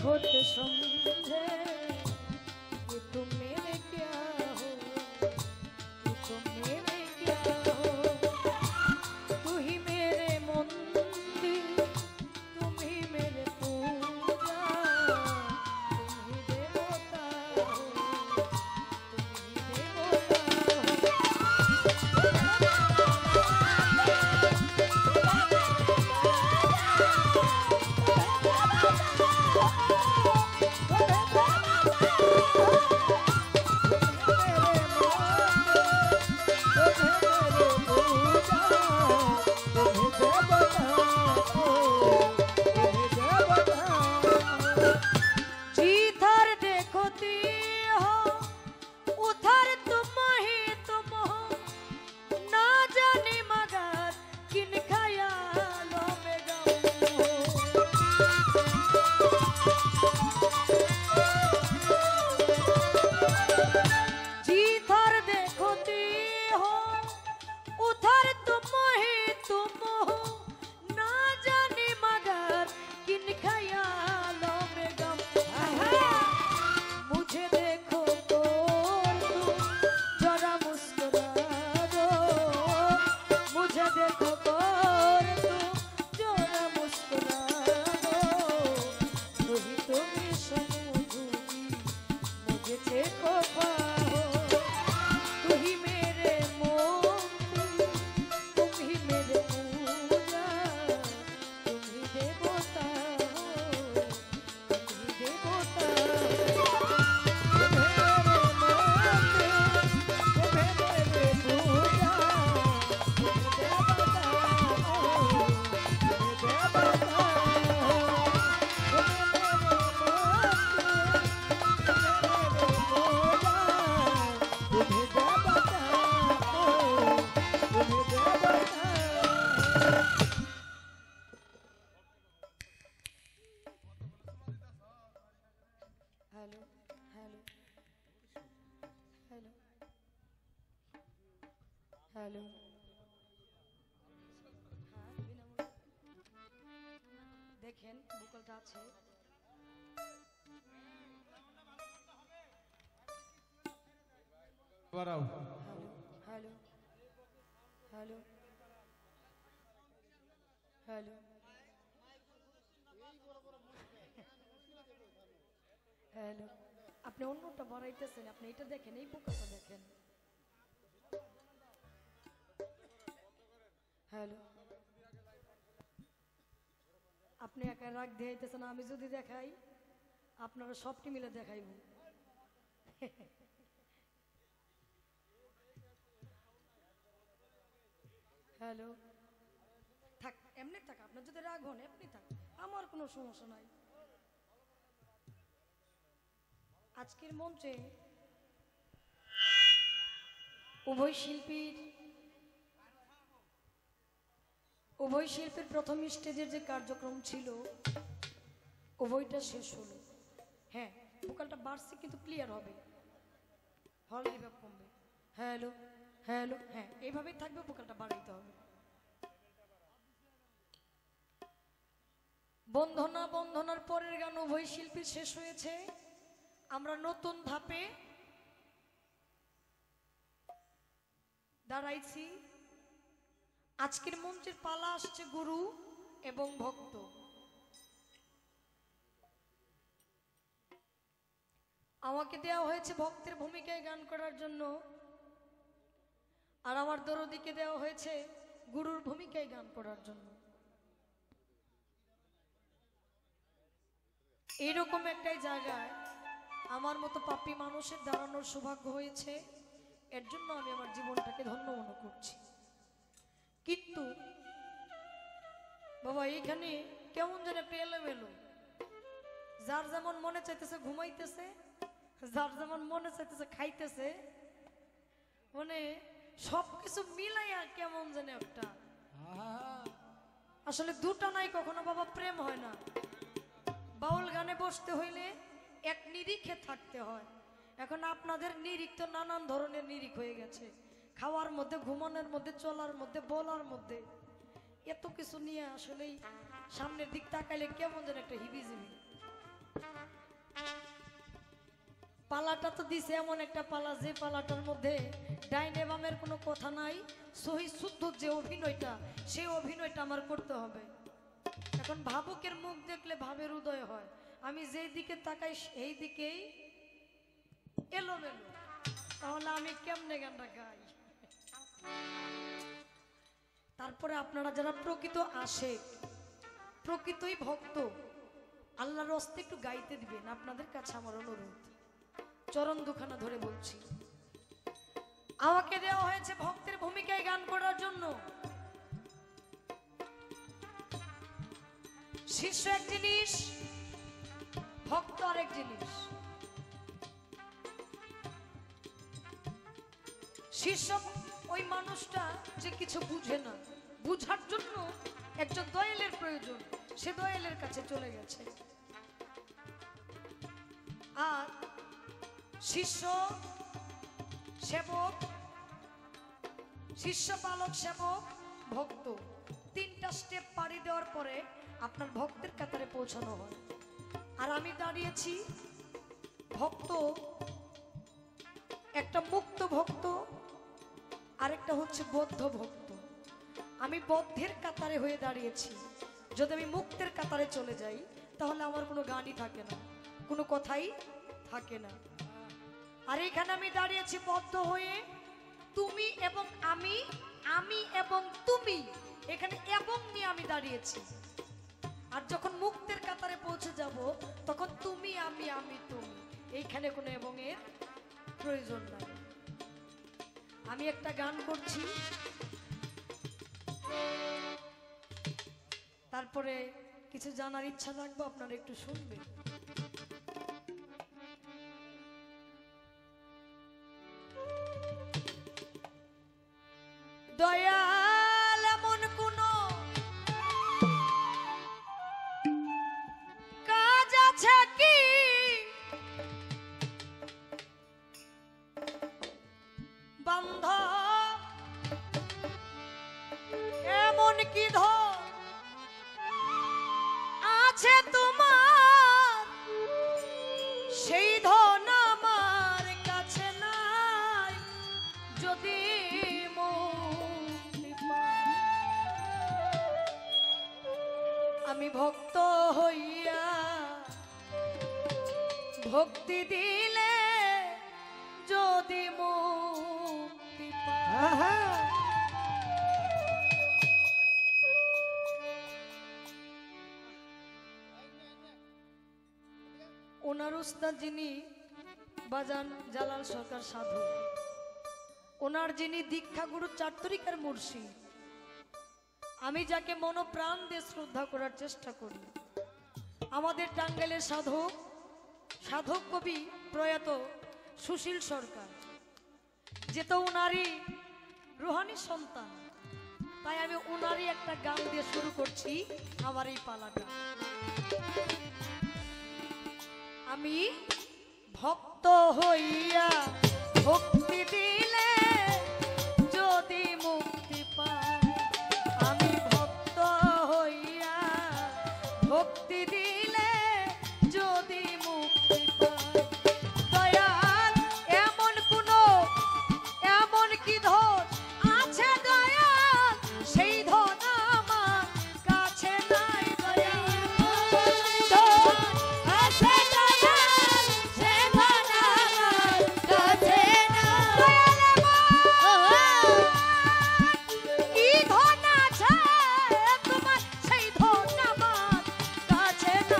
देखो तो समझे कि तुम मेरे क्या हो, कि तुम मेरे क्या हो। तू ही मेरे मंदिर, तुम ही मेरे पूजा, तुम ही देवता हो, तुम ही देवता हेलो हेलो हेलो हेलो देखें बुकलटा আছে বাড়াও हेलो हेलो हेलो हेलो আপনি অন্যটা বাড়াইতেছেন আপনি এটা দেখেন এই বুকলটা দেখেন हेलो আপনি একা রাগ দিয়েছেন আমি যদি দেখাই আপনারা সবটি মিলে দেখাইব हेलो থাক এমনি থাক আপনার যদি রাগ হন এমনি থাক আমার কোনো সমস্যা নাই আজকের মঞ্চে উভয় শিল্পীর প্রথম স্টেজের যে কার্যক্রম ছিল উভয়টা শেষ হলো হ্যাঁ ভোকালটা বাড়ছে কিন্তু ক্লিয়ার হবে হল রিভাব কমবে হ্যালো হ্যালো হ্যাঁ এইভাবেই থাকবে ভোকালটা বাড়াইতে হবে বন্ধনা বন্ধনার পরের গান উভয় শিল্পী শেষ হয়েছে আমরা নতুন ধাপে দাঁড়াইছি আজকের মঞ্চের পালা আসছে গুরু এবং ভক্ত আমাকে দেওয়া হয়েছে ভক্তের ভূমিকায় গান করার জন্য আর আমার দরদিকে দেওয়া হয়েছে গুরুর ভূমিকায় গান করার জন্য এইরকম একটাই জায়গায় আমার মতো পাপী মানুষের দাঁড়ানোর সৌভাগ্য হয়েছে এর জন্য আমি আমার জীবনটাকে ধন্য মনে করছি কিন্তু বাবা এইখানে কেমন যেন একটা এলোমেলো যার যেমন মনে চাইতেছে ঘুমাইতেছে যার যেমন মনে চাইতেছে খাইতেছে মানে সবকিছু মিলাইয়া কেমন যেন একটা আসলে দুটা নাই কখনো বাবা প্রেম হয় না বাউল গানে বসতে হইলে এক নিরিখে থাকতে হয় এখন আপনাদের নিরিখ তো নানান ধরনের নিরিখ হয়ে গেছে খাওয়ার মধ্যে ঘুমানোর মধ্যে চলার মধ্যে বলার মধ্যে এত কিছু নিয়ে আসলেই সামনের দিক তাকাইলে কেমন যেন একটা হিবিজিবি পালাটা তো দিছে এমন একটা পালা, যে পালাটার মধ্যে ডাইনে বামের কোনো কথা নাই, সহি শুদ্ধ যে অভিনয়টা, সেই অভিনয়টা আমার করতে হবে। এখন ভাবুকের মুখ দেখলে ভাবের উদয় হয়, আমি যেই দিকে তাকাই সেই দিকেই এলোমেলো, তাহলে আমি কেমনে গানটা গাই? তারপরে আপনারা যারা প্রকৃত আশেক, প্রকৃতই ভক্ত, আল্লাহর হস্তে একটু গাইতে দিবেন, আপনাদের কাছে আমার অনুরোধ, চরণ দুখানা ধরে বলছি। আমাকে দেওয়া হয়েছে ভক্তের ভূমিকায় গান করার জন্য। শিষ্য এক জিনিস, ভক্ত আরেক জিনিস। শিষ্য ওই মানুষটা যে কিছু বুঝে না, বুঝার জন্য একজন দয়ালের প্রয়োজন, সে দয়ালের কাছে চলে গেছে। আর শিষ্য সেবক, শিষ্য পালক সেবক ভক্ত, তিনটা স্টেপ পাড়ি দেওয়ার পরে আপনার ভক্তের কাতারে পৌঁছানো হয়। আর আমি দাঁড়িয়েছি ভক্ত, একটা মুক্ত ভক্ত, আরেকটা হচ্ছে বদ্ধ ভক্ত। আমি বদ্ধের কাতারে হয়ে দাঁড়িয়েছি। যদি আমি মুক্তের কাতারে চলে যাই তাহলে আমার কোনো গানই থাকে না, কোনো কথাই থাকে না। আর এখানে আমি দাঁড়িয়েছি বদ্ধ হয়ে, তুমি এবং আমি, আমি এবং তুমি, এখানে এবং নিয়ে আমি দাঁড়িয়েছি। আর যখন মুক্তের কাতারে পৌঁছে যাব তখন তুমি আমি, আমি তুমি, এইখানে কোনো এবং এর প্রয়োজন নাই। আমি একটা গান করছি, তারপরে কিছু জানার ইচ্ছা রাখবো, আপনারা একটু শুনবেন। দয়াল এমন কোন কাজ আছে কি বান্ধব, এমন কি ধন আছে তোমার, সেই ধন আমার কাছে নাই, যদি আমি ভক্ত হইয়া ভক্তি দিলে যদি মুক্তি পাই। ওনার উস্তাদ যিনি বাজান জালাল সরকার সাধু, ওনার যিনি দীক্ষাগুরু চারতরিকার মুর্শিদ, আমি যাকে মনোপ্রাণ দিয়ে শ্রদ্ধা করার চেষ্টা করি, আমাদের টাঙ্গাইলের সাধক, সাধক কবি প্রয়াত সুশীল সরকার, যে তো উনারই রুহানি সন্তান, তাই আমি উনারই একটা গান দিয়ে শুরু করছি আমার এই পালাটা। আমি ভক্ত হইয়া ভক্তি দিলে যদি মুক্তি পাই, আমি ভক্ত হইয়া ভক্তি দিলে যদি মুক্তি পাই। দয়াল এমন কোন, এমন কি ধন আছে দয়াল, সেই ধন আমার কাছে নাই। দয়াল আছে দয়াল, সে ধন আমার কাছে নাই। কি ধন আছে তোমার, সেই ধন আমার কাছে নাই।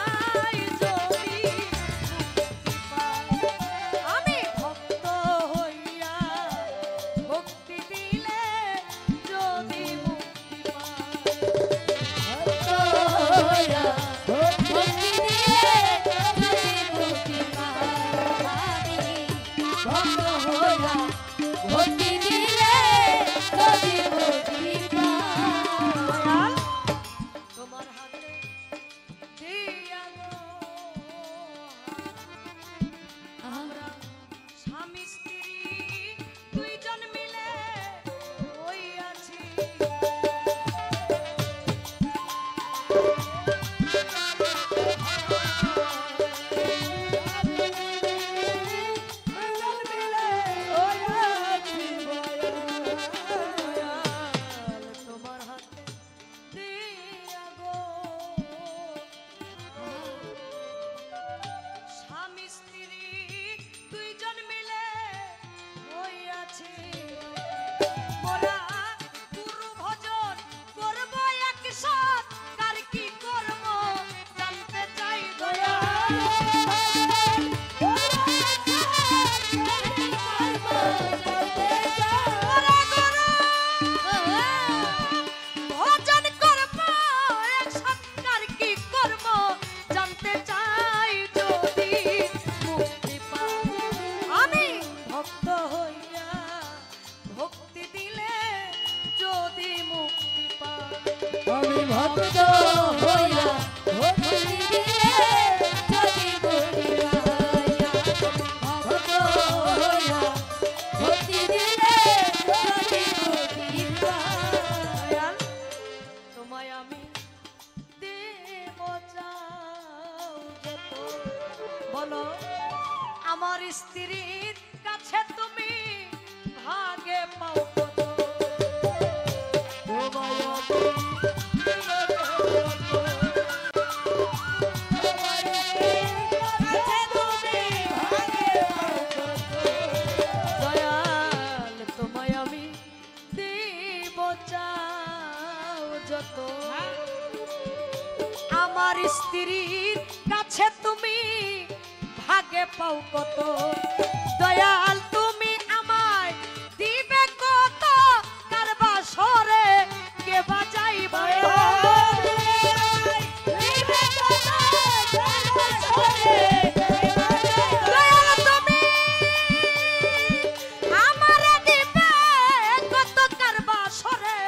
ভক্ত হইয়া ভক্তি দিলে যদি মুক্তি পাই ভক্ত হইয়া ভক্তি দিলে যদি মুক্তি পাই তোমায় আমি দেব চাও যত বলো আমার স্ত্রীর কাছে তুমি ভাগে পাও কত তোমায় দয়াল তোমায় আমি দেব চাও যত আমার স্ত্রীর কাছে তুমি ভাগে পাও কত দয়াল তুমি আমায় দিবে কত কারবা সরে কে বাজাইবা দয়াল তুমি আমারে দিবে কত কারবা সরে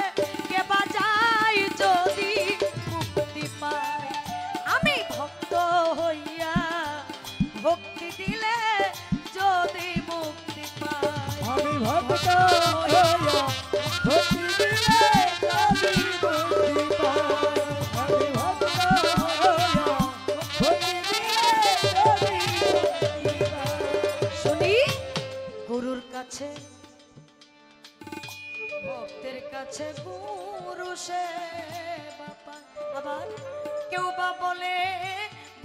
কে বাজাই যদি মুক্তি পাই আমি ভক্ত হইয়া ভক্তি দিলে যদি মুক্তি পাই আমি ভক্ত হইয়া ভক্তি দিলে যদি মুক্তি পাই আমি ভক্ত হইয়া ভক্তি দিলে যদি মুক্তি পাই শুনি গুরুর কাছে ভক্তের কাছে গুরু সে বাবা আবার কেউ বা বলে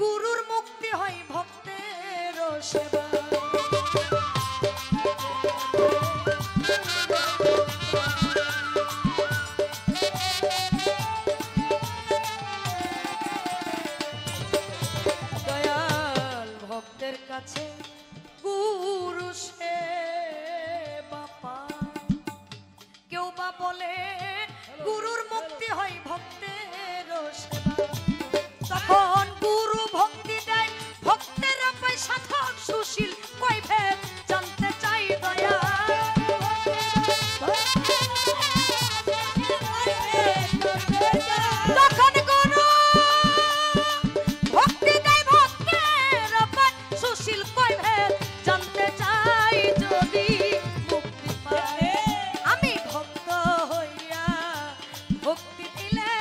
গুরুর মুক্তি হয় ভক্তের সেবা দয়াল ভক্তের কাছে গুরু সে বাপা কেউ বা বলে গুরুর মুক্তি হয় ভক্তের সেবা তখন গুরু ভক্তি দেয় ভক্তের পয়সা থাক সুশীল কই ভেদ জানতে চাই দয়া তখন গুরু ভক্তি দেয় ভক্তের সুশীল কই ভেদ জানতে চাই যদি মুক্তি পায় আমি ভক্ত হইয়া ভক্তি দিলে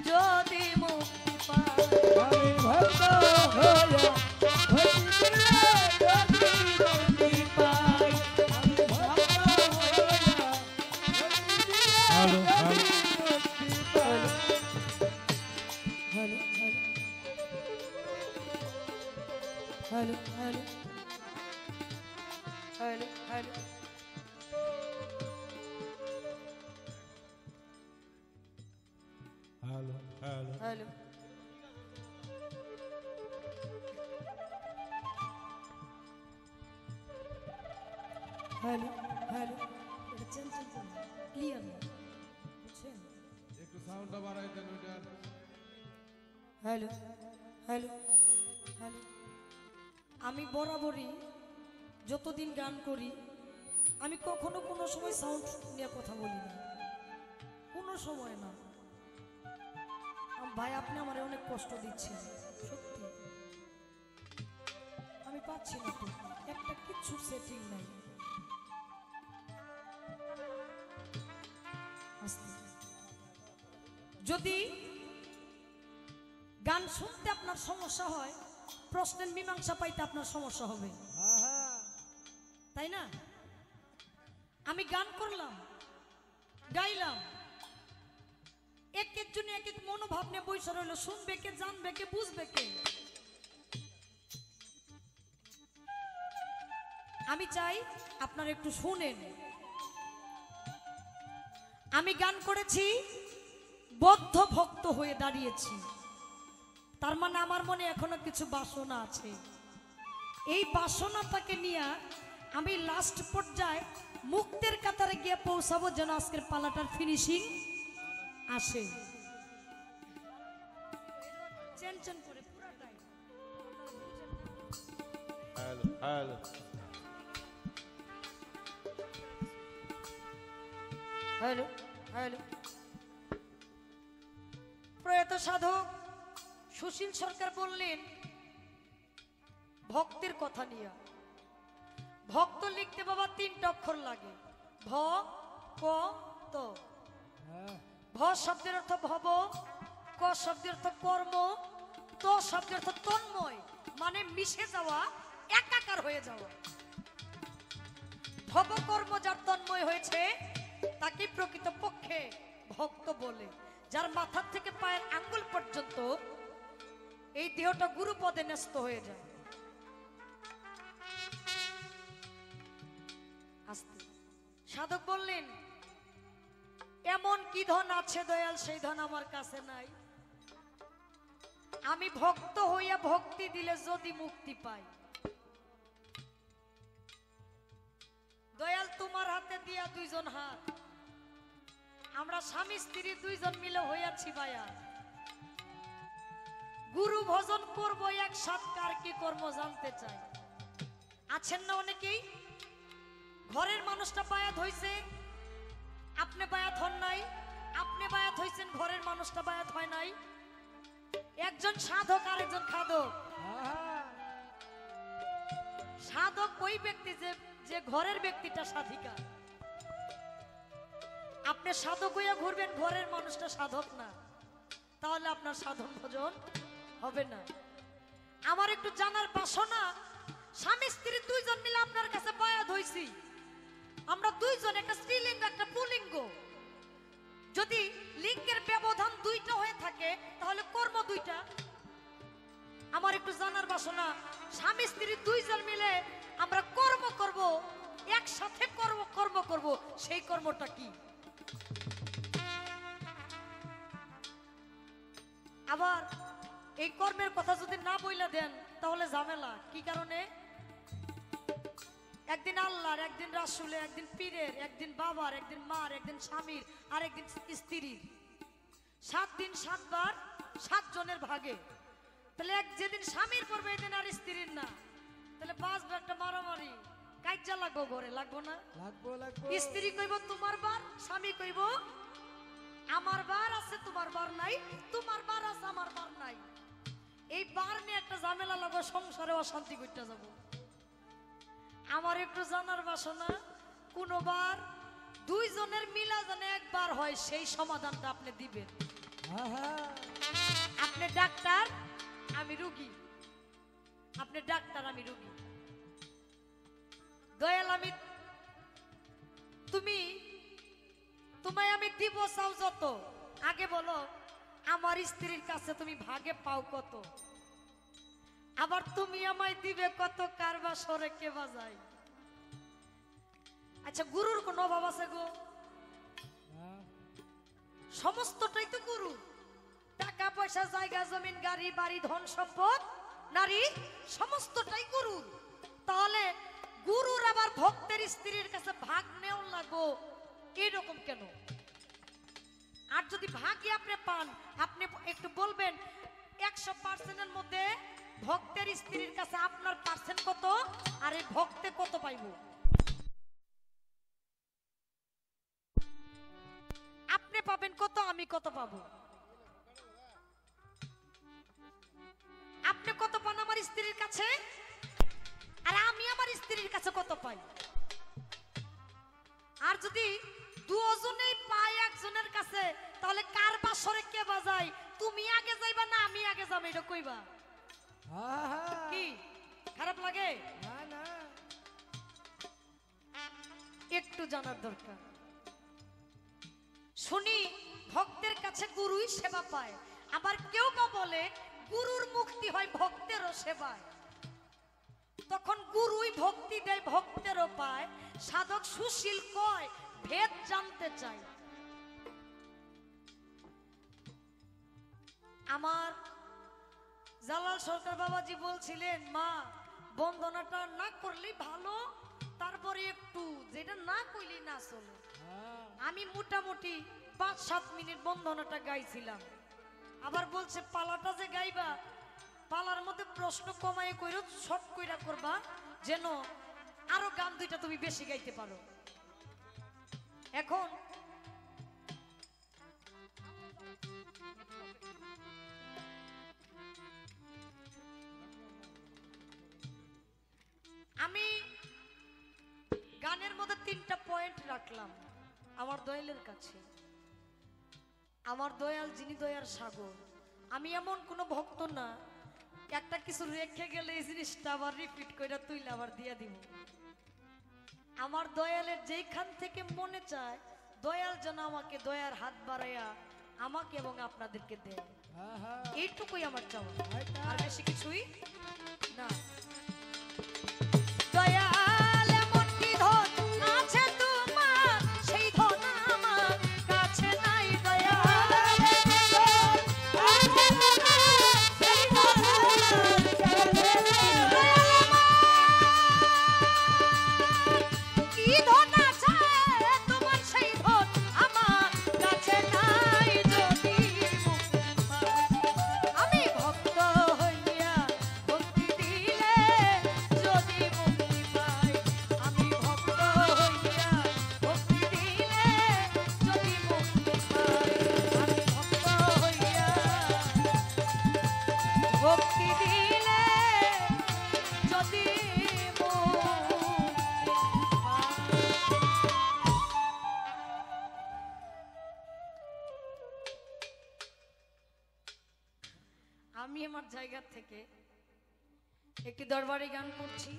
যদি মুক্তি পায় আমি ভক্ত হইয়া ভক্তি দিলে যদি মুক্তি পাই আমি ভক্ত হইয়া ভক্তি দিলে যদি মুক্তি পাই hello hello hello hello hello hello hello hello hello hello এটা চেন চেন চেন ক্লিয়ার না বুঝছেন একটু সাউন্ডটা বাড়াই দেন ওইটার। হ্যালো হ্যালো হ্যালো আমি বরাবরই যতদিন গান করি আমি কখনো কোনো সময় সাউন্ড নিয়ে কথা বলি না কোনো সময় না ভাই আপনি আমারে অনেক কষ্ট দিচ্ছেন সত্যি আমি পাচ্ছি না তো একটা কিচ্ছু সেটিং নাই আস্তে। যদি গান শুনতে আপনার সমস্যা হয় প্রশ্নের মীমাংসা পাইতে আপনার সমস্যা হবে তাই না আমি গান করলাম গাইলাম এক একজনে এক এক মনোভাব নিয়ে বৈশা রইল শুনবে কে জানবে কে বুঝবে কে আমি চাই আপনারা একটু শুনেন আমি গান করেছি বদ্ধ ভক্ত হয়ে দাঁড়িয়েছি তার মানে আমার মনে এখনো কিছু বাসনা আছে এই বাসনাটাকে নিয়ে আমি লাস্ট পর্যায়ে মুক্তের কাতারে গিয়ে পৌঁছাবো যেন আজকের পালাটার ফিনিশিং আসে চেন চেন করে পুরাটাই হ্যালো হ্যালো হ্যালো হ্যালো প্রয়াত সাধক সুশীল সরকার বললেন ভক্তের কথা নিয়ে, ভক্ত লিখতে বাবা 3টা অক্ষর লাগে, ভ ক ত। হ্যাঁ ভ শব্দের অর্থ ভব, ক শব্দের অর্থ কর্ম, ত শব্দের অর্থ তন্ময়, মানে মিশে যাওয়া, একাকার হয়ে যাওয়া। ভব কর্ম যার তন্ময় হয়েছে তাকে প্রকৃত পক্ষে ভক্ত বলে। যার মাথার থেকে পায়ের আঙ্গুল পর্যন্ত এই দেহটা গুরু পদে ন্যস্ত হয়ে যায়। আস্তে সাধক বললেন এমন কি ধন আছে দয়াল সেই ধন আমার কাছে নাই, আমি ভক্ত হইয়া ভক্তি দিলে যদি মুক্তি পাই। দয়াল তোমার হাতে দিয়া 2জন হাত, আমরা স্বামী স্ত্রী 2জন মিলে হইয়াছি বায়া, গুরু ভজন করব একসাথে, কার কি কর্ম জানতে চাই। আছেন না অনেকেই, ঘরের মানুষটা বায়াত হইছে, আপনি বায়াত হন নাই, আপনি বায়াত হইছেন, ঘরের মানুষটা বায়াত হয় নাই। একজন সাধক আর একজন খাদক। সাধক ওই ব্যক্তি যে ঘরের ব্যক্তিটা সাধিকা। আপনি সাধক হইয়া ঘুরবেন, ঘরের মানুষটা সাধক না, তাহলে আপনার সাধন ভজন হবে না। আমার একটু জানার বাসনা, স্বামী স্ত্রী 2জন মিলে আপনার কাছে বায়াত হইছি, আমরা 2জন, একটা স্ত্রীলিঙ্গ একটা পুলিঙ্গ। যদি লিঙ্গের ব্যবধান 2টা হয়ে থাকে তাহলে কর্ম 2টা। আমার একটু জানার বাসনা, স্বামী স্ত্রী 2জন মিলে আমরা কর্ম করব, একসাথে কর্ম করব, সেই কর্মটা কি? আবার এই কর্মের কথা যদি না বইলা দেন তাহলে ঝামেলা। কি কারণে? একদিন আল্লাহর, একদিন রাসূলের, একদিন পীরের, একদিন বাবার, একদিন মার, একদিন স্বামীর, আর একদিন স্ত্রীর। 7 দিন 7 বার 7 জনের ভাগে। তাহলে যেদিন স্বামীর পড়বে এদিন আর স্ত্রীর না, তাহলে বাঁচবে একটা মারামারি, কাইজা লাগবো, ঘরে লাগবো না? লাগবো লাগবো। স্ত্রী কইব তোমার বার, স্বামী কইব আমার বার আছে তোমার বার নাই, তোমার বার আছে আমার বার নাই। এই বার নিয়ে একটা ঝামেলা লাগবে, সংসারে অশান্তি করতে যাব। আমার একটু জানার বাসনা, কোনবার 2জনের মিলা জানে একবার হয়, সেই সমাধানটা আপনি দিবেন। আপনি ডাক্তার, আমি রোগী, আপনি ডাক্তার, আমি রোগী। দয়াল আমি তোমায় আমি দিব চাও যত, আগে বলো আমার স্ত্রীর কাছে তুমি ভাগে পাও কত, আবার তুমি আমায় দিবে কত, কার বা সরে কে বাজায়। আচ্ছা গুরুর কোন অভাব আছে গো? সমস্তটাই তো গুরু, টাকা পয়সা, জায়গা জমিন, গাড়ি বাড়ি, ধন সম্পদ, নারী, সমস্তটাই গুরু। তাহলে গুরুর আবার ভক্তের স্ত্রীর কাছে ভাগ নেও লাগো, এরকম কেন? আর যদি ভাগই আপনি পান, আপনি একটু বলবেন 100%-এর মধ্যে ভক্তের স্ত্রীর কাছে আপনার পার্সেন্ট কত, আর এই ভক্তে কত পাইব? আপনি পাবেন কত, আমি কত পাবো? আপনি কত পান আমার স্ত্রীর কাছে, আর আমি আমার স্ত্রীর কাছে কত পাই? আর যদি 2জনেই পাই একজনের কাছে, তাহলে কার বাসরে কে বাজায়? তুমি আগে যাইবা না আমি আগে যাবো, এটা কইবা? কি খারাপ লাগে? না না, একটু জানার দরকার। শুনি ভক্তের কাছে গুরুই সেবা পায়, আবার কেউ বা বলে গুরুর মুক্তি হয় ভক্তেরও সেবায়। তখন গুরুই ভক্তি দেয়, ভক্তেরও পায়। সাধক সুশীল কয় ভেদ জানতে চাই। আমার জালাল সরকার বাবাজি বলছিলেন, মা বন্দনাটা না করলেই ভালো, তারপরে একটু যেটা না কইলেই না চলে। আমি মোটামুটি 5-7 মিনিট বন্দনাটা গাইছিলাম। আবার বলছে পালাটা যে গাইবা, পালার মধ্যে প্রশ্ন কমাই কইরো, শর্ট কইরা করবা, যেন আরো গান 2টা তুমি বেশি গাইতে পারো। এখন আমি গানের মধ্যে 3টা পয়েন্ট রাখলাম আমার দয়ালের কাছে। আমার দয়াল যিনি দয়ার সাগর, আমি এমন কোনো ভক্ত না একটা কিছু রেখে গেলে এই জিনিসটা আবার রিপিট করে তুইলে আবার দিয়ে দিব। আমার দয়ালের যেইখান থেকে মনে চায় দয়াল যেন আমাকে দয়ার হাত বাড়াইয়া আমাকে এবং আপনাদেরকে দেয়, এইটুকুই আমার চাওয়া, আর বেশি কিছুই না। দয়াল এমন কি ধন আছে তোমার, সেই ধন আমার কাছে নাই। দয়াল কি ধন আছে তোমার, সেই ধন আমার কাছে নাই। যদি আমি ভক্ত হইয়া ভক্তি দিলে যদি মুক্তি পাই, আমি ভক্ত হইয়া ভক্তি দিলে যদি মুক্তি পাই, আমি ভক্ত হইয়া ভক্তি দিলে যদি আমি আমার জায়গা থেকে একটি দরবারি গান করছি।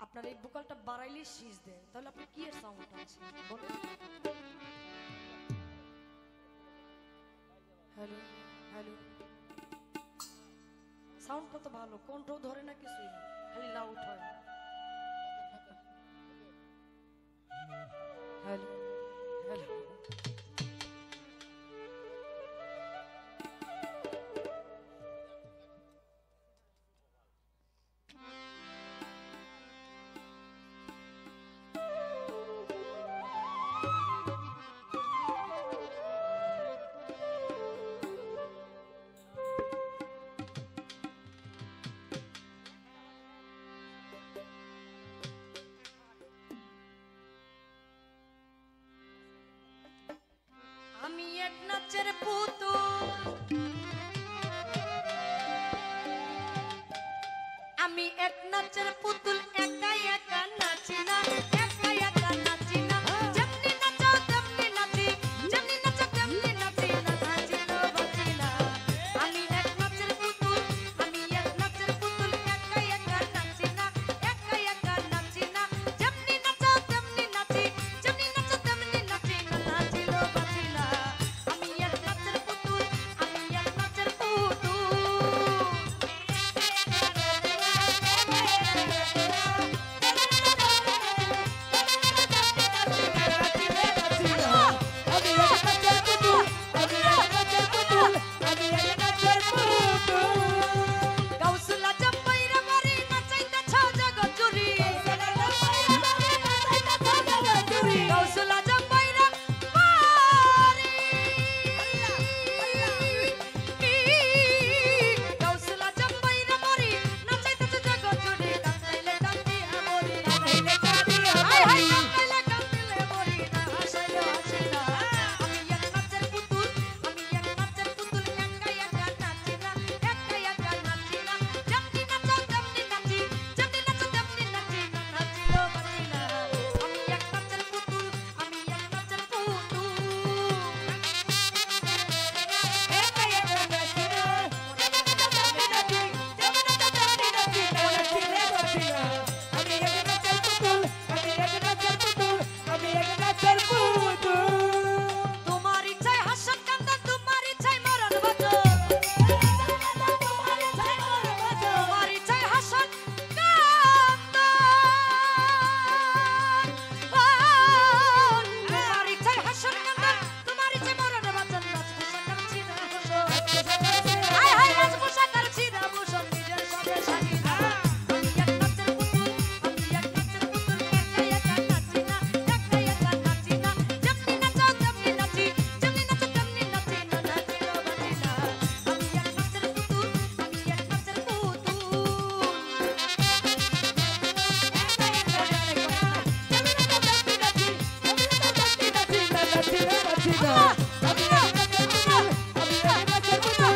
আপনার এই ভোকালটা বাড়াইলে শীষ দেয়, তাহলে আপনার কি এর সাউন্ড আছে বলেন। হ্যালো হ্যালো, সাউন্ড কত ভালো, কণ্ঠ ধরে না, কিছুই না, খালি লাউড হয়। হ্যালো হ্যালো, আমি এক নাচের পুতুল, আমি এক নাচের পুতুল, একা একা নাচি না, একা একা নাচি না, যেমনি নাচো তেমনি নাচি, যেমনি নাচো তেমনি নাচি না, নাচিলো বাঁচি না। আমি এক নাচের পুতুল, আমি এক নাচের পুতুল, একা একা নাচি না, একা একা নাচি না, যেমনি নাচো তেমনি নাচি, যেমনি নাচো তেমনি নাচি না, নাচিলো বাঁচি না। আমি এক নাচের পুতুল, আমি এক নাচের পুতুল। গাউসুলা জম্বইরা মারি নাচাইতেছ জগৎ জুড়ি, গাউসুলা জম্বইরা মারি, গাউসুলা জম্বইরা মারি নাচাইতেছ জগৎ জুড়ি, কান্দাইলে কান্দিয়া মরি, কান্দাইলে কান্দিয়া মরি, কান্দাইলে কান্দিলে মরি না, হাসাইলে হাসি না। আমি এক নাচের পুতুল, আমি এক নাচের পুতুল, একা একা নাচি না, একা একা নাচি না, যেমনি নাচো তেমনি নাচি, যেমনি নাচো তেমনি নাচি না, নাচিলো বাঁচি না। আমি এক নাচের পুতুল, আমি এক নাচের পুতুল, একা একা নাচি না, যেমনি নাচো তেমনি নাচি, যেমনি নাচো তেমনি নাচি না, নাচিলো বাঁচি না। আমি এক নাচের পুতুল, আমি এক নাচের পুতুল, আমি এক নাচের পুতুল। তোমার ইচ্ছায় হাসন কান্দন, তোমার ইচ্ছায় মরণ বাঁচন, তোমার ইচ্ছায় হাসন কান্দন, তোমার ইচ্ছায় হাসন কান্দন, তোমার ইচ্ছায় মরণ বাঁচন। রাজপোশাক আর চিরাভূষণ, হায় হায় রাজপোশাক আর চিরাভূষণ, নিজের সবে সাজি না। আমি এক নাচের পুতুল, আমি এক নাচের পুতুল, একা একা নাচি না, একা একা নাচি না, যেমনি নাচো তেমনি নাচি, যেমনি নাচো তেমনি নাচি না, নাচিলো বাঁচি না। আমি এক নাচের পুতুল, আমি এক নাচের পুতুল,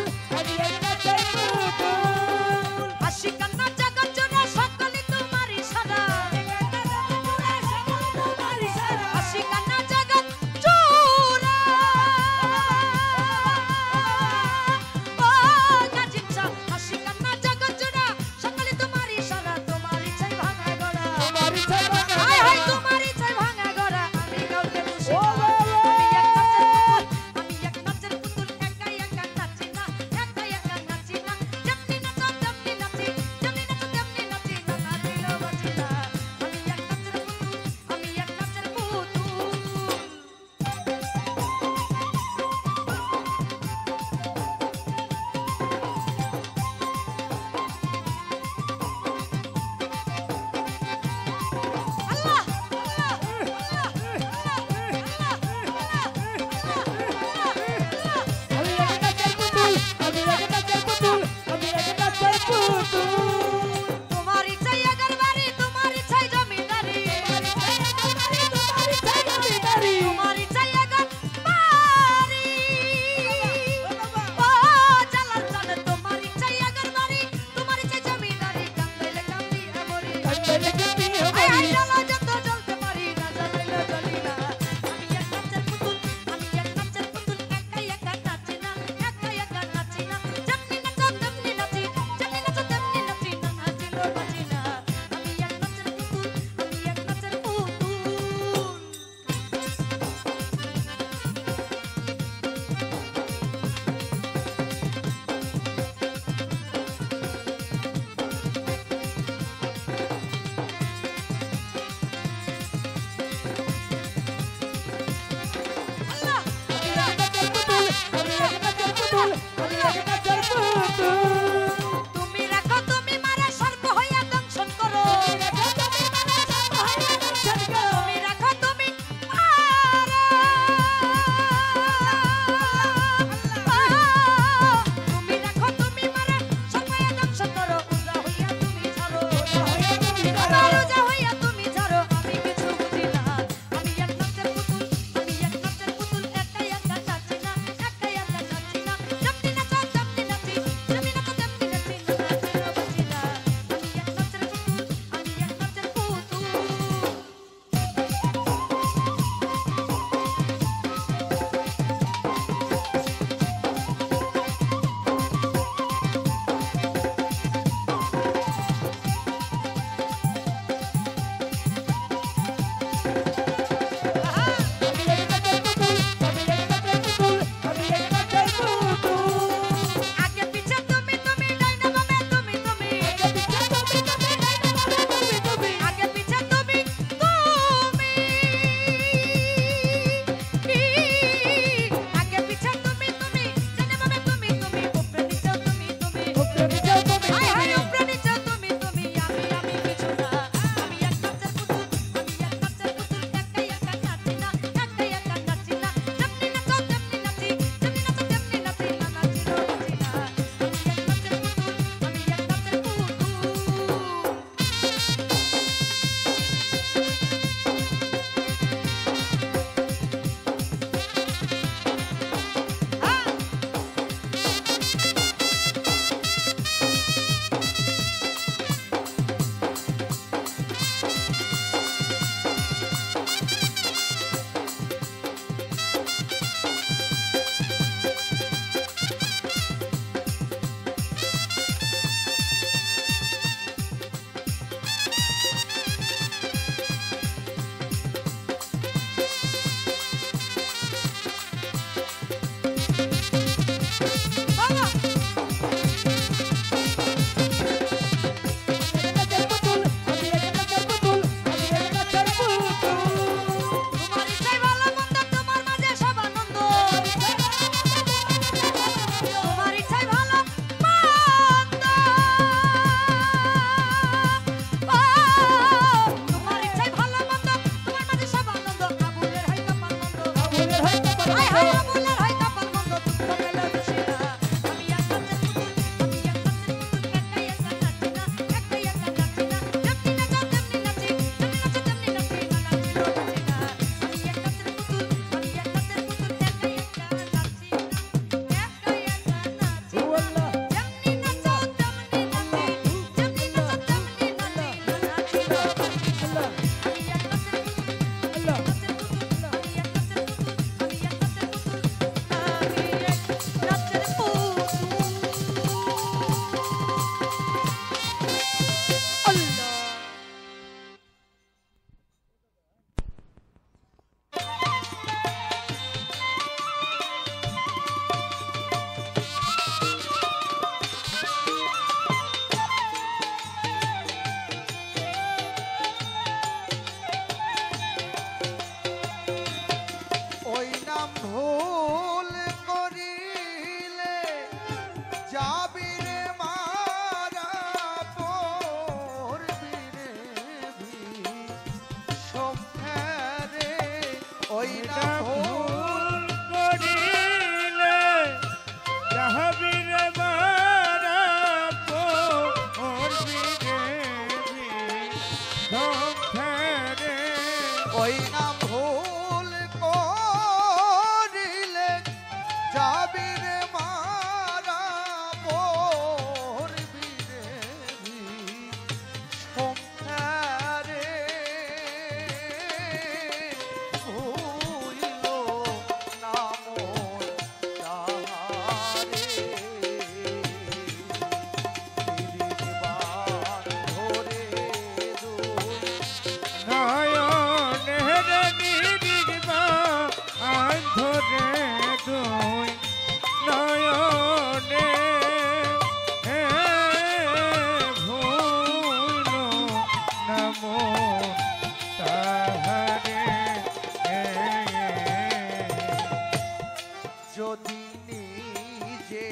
যদি নিজে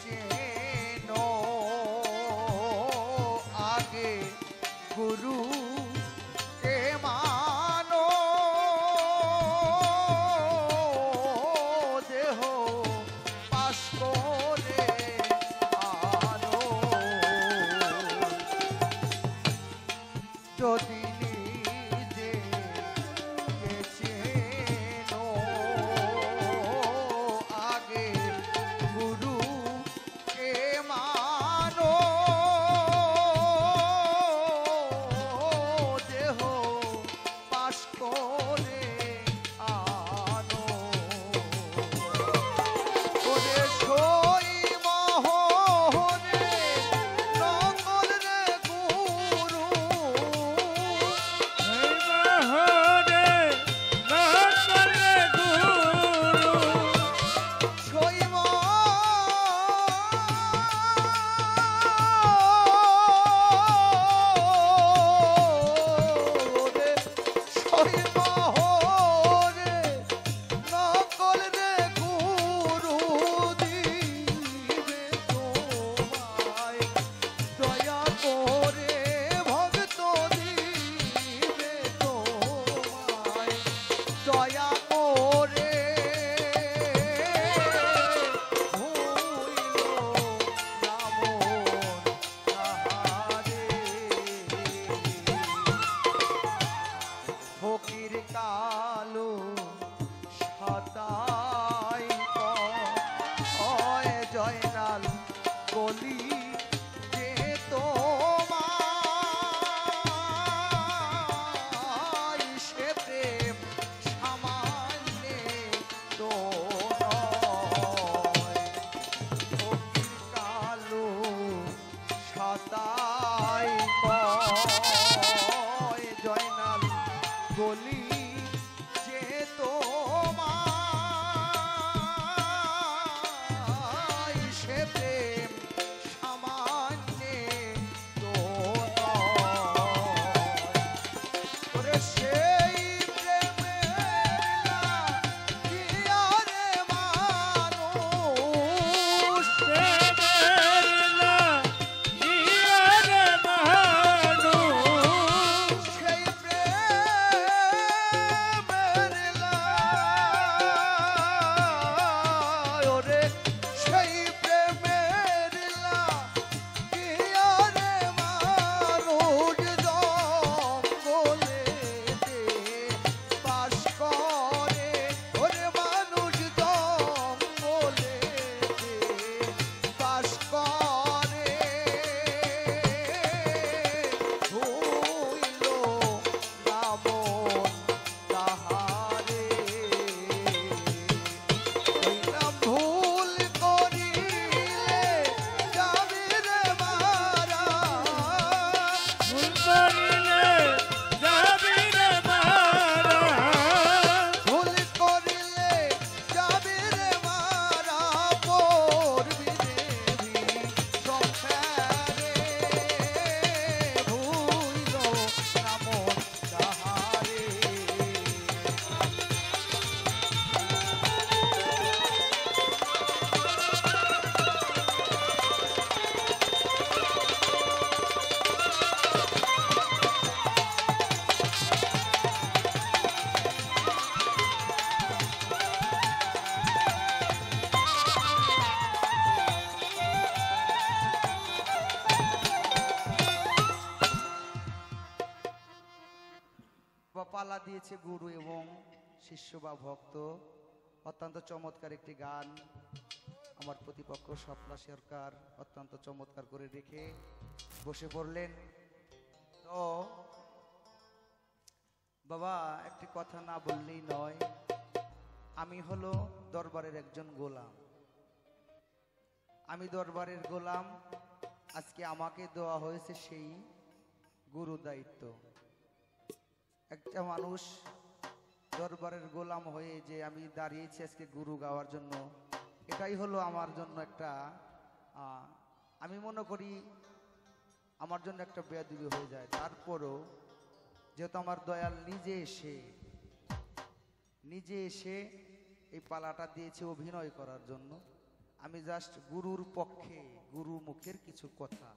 চেনো আগে গুরু কে মানো দেহ পাশ করে আনো যদি নিজে চেনো আগে গুরু কে মানো দেহ পাশ করে আনো ওরে সই মহরে নকল রে গুরু সই মহরে সই মহরে নকল রে গুরু দিবে তোমায় দয়া করে ভক্ত দিবে তোমায় দয়া করে ভুইল না মন তাহারে ফকির কালো সদাই হয় জয়নাল বলি যে তোমায় সে প্রেম সামান্যে তো নয় ফকির কালো সদাই কয় জয়নাল বলি যে তোমায় সে প্রেম সামান্যে তো নয় ওরে সেই প্রেমের লাগিয়ারে মানুষ সেই প্রেমের ওরে সেই প্রেমের লাগিয়ারে মানুষ জঙ্গলেতে বাস করে ওরে মানুষ জঙ্গলেতে বাস করে ভুইল না মন তাহারে কইলাম ভুল করিলে যাবে রে মারা ভুল করিলে যাবে রে মারা পড়বি দেবী সংসারে ভুইল না মন তাহারে বা পালা দিয়েছে গুরু এবং শিষ্য বা ভক্ত অত্যন্ত চমৎকার একটি গান আমার প্রতিপক্ষ স্বপ্না সরকার অত্যন্ত চমৎকার করে রেখে বসে পড়লেন তো বাবা একটি কথা না বললেই নয় আমি হলো দরবারের একজন গোলাম আমি দরবারের গোলাম আজকে আমাকে দেওয়া হয়েছে সেই গুরু দায়িত্ব একটা মানুষ দরবারের গোলাম হয়ে যে আমি দাঁড়িয়েছি আজকে গুরু গাওয়ার জন্য এটাই হলো আমার জন্য একটা আমি মনে করি আমার জন্য একটা বেয়াদবি হয়ে যায় তারপরও যেহেতু আমার দয়াল নিজে এসে এই পালাটা দিয়েছে অভিনয় করার জন্য। আমি জাস্ট গুরুর পক্ষে গুরু মুখের কিছু কথা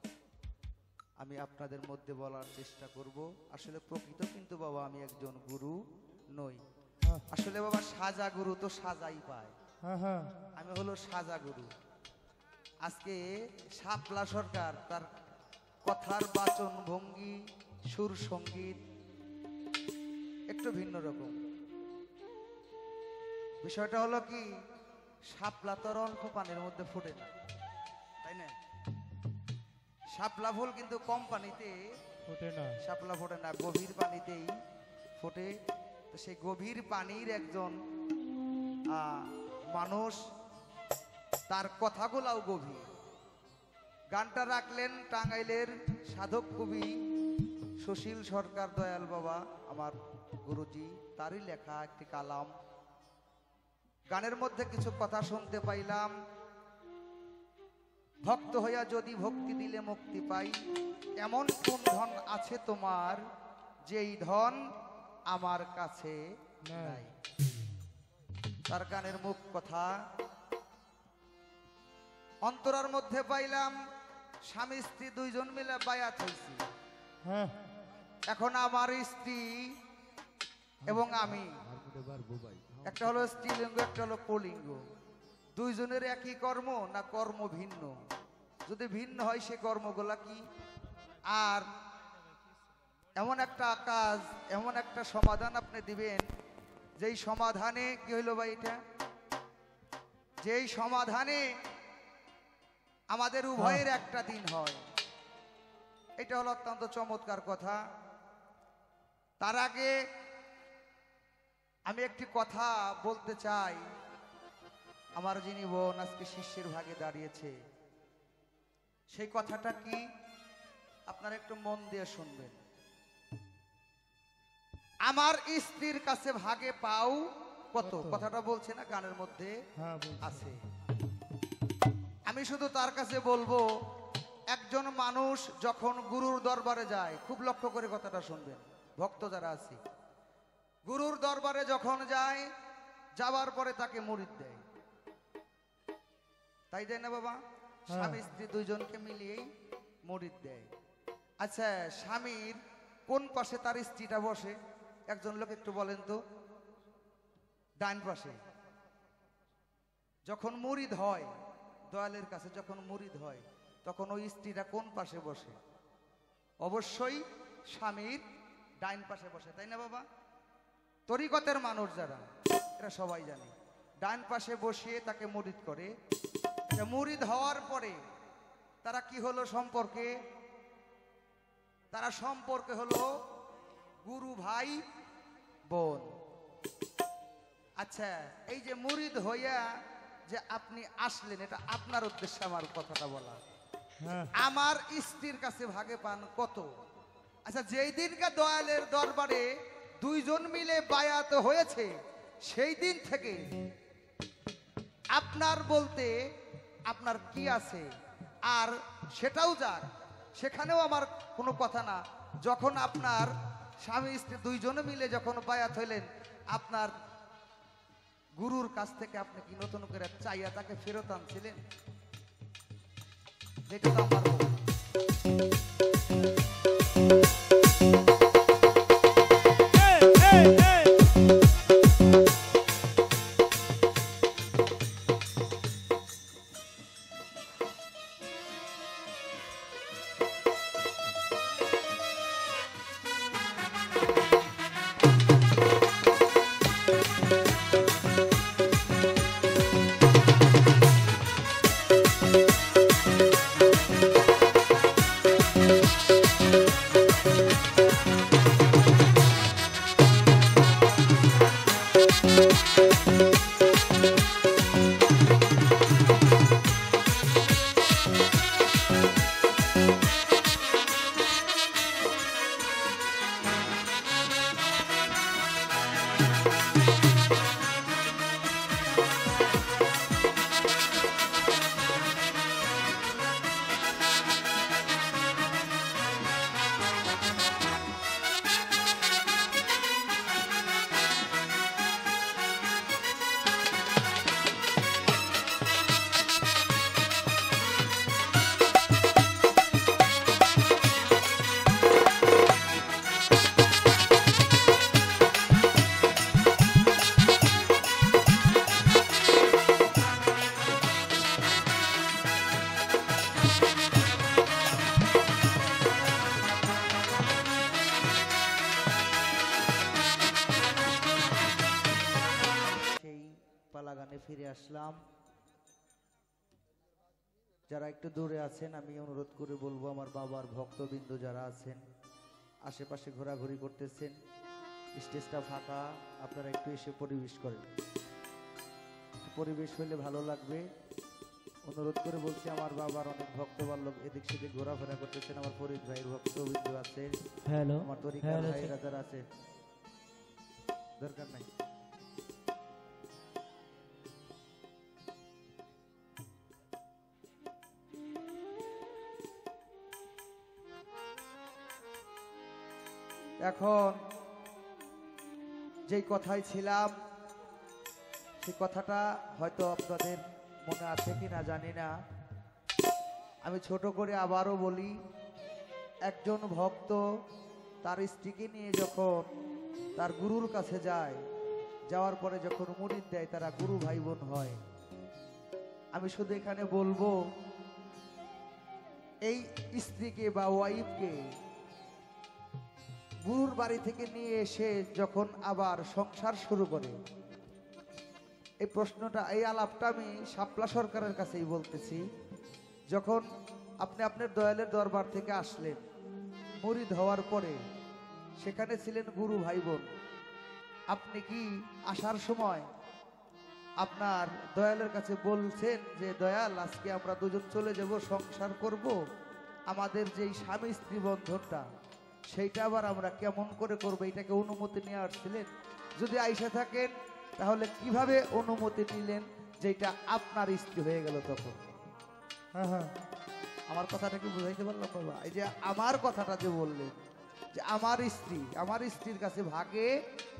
আমি আপনাদের মধ্যে বলার চেষ্টা করব। আসলে প্রকৃত কিন্তু বাবা আমি একজন গুরু নই। হ্যাঁ। আসলে বাবা সাজা গুরু তো সাজাই পায়, হ্যাঁ হ্যাঁ আমি হলো সাজা গুরু। আজকে শাপলা সরকার তার কথার বাচন ভঙ্গি সুর সঙ্গীত একটু ভিন্ন রকম। বিষয়টা হলো কি, শাপলা তো আর অল্প পানির মধ্যে ফোটে না, তাই না? শাপলা ফুল কিন্তু কম পানিতে ওঠে না। শাপলা ফোটে না, গভীর পানিতেই ফোটে। তো সেই গভীর পানির একজন মানুষ, তার কথাগুলাও গভীর। গানটা রাখলেন টাঙ্গাইলের সাধক কবি সুশীল সরকার দয়াল বাবা, আমার গুরুজি, তারই লেখা একটি কালাম। গানের মধ্যে কিছু কথা শুনতে পাইলাম। ভক্ত হইয়া যদি ভক্তি দিলে মুক্তি পাই, এমন কোন ধন আছে তোমার যেই ধন আমার কাছে নাই। তার গানের মুখ কথা। অন্তরার মধ্যে পাইলাম স্বামী স্ত্রী দুইজন মিলে বায়াত হইছি। হ্যাঁ এখন আমার স্ত্রী এবং আমি, একটা হলো স্ত্রীলিঙ্গ একটা হলো পুল্লিঙ্গ, দুইজনের একই কর্ম না কর্ম ভিন্ন? যদি ভিন্ন হয় সে কর্মগুলা কি? আর এমন একটা কাজ, এমন একটা সমাধান আপনি দিবেন যেই সমাধানে কি হইল ভাই এটা, যেই সমাধানে আমাদের উভয়ের একটা দিন হয়। এটা হলো অত্যন্ত চমৎকার কথা। তার আগে আমি একটি কথা বলতে চাই। আমার যিনি বোন আজকে শিষ্যের ভাগে দাঁড়িয়েছে, সেই কথাটা কি আপনারা একটু মন দিয়ে শুনবেন। আমার স্ত্রীর কাছে ভাগে পাও কত, কথাটা বলছে না গানের মধ্যে হ্যাঁ আছে। আমি শুধু তার কাছে বলবো, একজন মানুষ যখন গুরুর দরবারে যায়, খুব লক্ষ্য করে কথাটা শুনবেন ভক্ত যারা আছে, গুরুর দরবারে যখন যায়, যাওয়ার পরে তাকে মুরিদ দেয়, তাই দেয় না বাবা? স্বামী স্ত্রী দুইজনকে মিলিয়েই মুরিদ দেয়। আচ্ছা, স্বামীর কোন পাশে তার স্ত্রীটা বসে? একজন লোক একটু বলেন তো। ডান পাশে। যখন মুরিদ হয়, দয়ালের কাছে যখন মুরিদ হয়, তখন ওই স্ত্রীটা কোন পাশে বসে? অবশ্যই স্বামীর ডাইন পাশে বসে, তাই না বাবা? তরিকতের মানুষ যারা, এরা সবাই জানে, ডান পাশে বসিয়ে তাকে মুরিদ করে। মুরিদ হওয়ার পরে তারা কি হলো সম্পর্কে? তারা সম্পর্কে হলো গুরু ভাই বোন। আচ্ছা, এই যে মুরিদ হইয়া যে আপনি আসলেন, এটা আপনার উদ্দেশ্যে আমার কথাটা বলা। আমার স্ত্রীর কাছে ভাগে পান কত? আচ্ছা, যেই দিনকে দয়ালের দরবারে দুইজন মিলে বায়াত হয়েছে, সেই দিন থেকে আপনার বলতে আপনার কি আছে? আর সেটাও যাক, সেখানেও আমার কোনো কথা না। যখন আপনার স্বামী স্ত্রী দুইজনে মিলে যখন বায়াত হইলেন, আপনার গুরুর কাছ থেকে আপনি কি নতুন করে চাইয়া তাকে ফেরত আনছিলেন? যেটা তো আমার বউ। বাগানে ফিরে আসলাম। যারা একটু দূরে আছেন আমি অনুরোধ করে বলবো, আমার বাবার ভক্তবৃন্দ যারা আছেন আশেপাশে ঘোরাঘুরি করতেছেন, স্টেজটা ফাঁকা, আপনারা একটু এসে পরিবেশ করেন। পরিবেশ হলে ভালো লাগবে। অনুরোধ করে বলছি, আমার বাবার অনেক ভক্ত বাল্যক এদিক সেদিক ঘোরাফেরা করতেছেন। আমার ফরিদ ভাইয়ের ভক্তবৃন্দ আছে, হ্যালো আমার তরিকার ভাইয়েরা যারা আছে, দরকার নাই। এখন যেই কথাই ছিলাম, সেই কথাটা হয়তো আপনাদের মনে আছে কি না জানি না, আমি ছোট করে আবারও বলি। একজন ভক্ত তার স্ত্রীকে নিয়ে যখন তার গুরুর কাছে যায়, যাওয়ার পরে যখন মুরিদ দেয়, তারা গুরু ভাই বোন হয়। আমি শুধু এখানে বলবো, এই স্ত্রীকে বা ওয়াইফকে গুরুর বাড়ি থেকে নিয়ে এসে যখন আবার সংসার শুরু করে, এই প্রশ্নটা, এই আলাপটা আমি শাপলা সরকারের কাছেই বলতেছি। যখন আপনি আপনার দয়ালের দরবার থেকে আসলেন, মুরিদ হওয়ার পরে সেখানে ছিলেন গুরু ভাই বোন, আপনি কি আসার সময় আপনার দয়ালের কাছে বলছেন যে দয়াল আজকে আমরা দুজন চলে যাব, সংসার করব, আমাদের যেই স্বামী স্ত্রী বন্ধনটা সেইটা আবার আমরা কেমন করে করবো, এটাকে অনুমতি নিয়ে আসছিলেন? যদি আইসা থাকেন তাহলে কিভাবে অনুমতি নিলেন যেটা আপনার স্ত্রী হয়ে গেল তখন? হ্যাঁ হ্যাঁ, আমার কথাটা কি বুঝাইতে পারলাম বাবা? এই যে আমার কথাটা যে বললেন যে আমার স্ত্রী, আমার স্ত্রীর কাছে ভাগে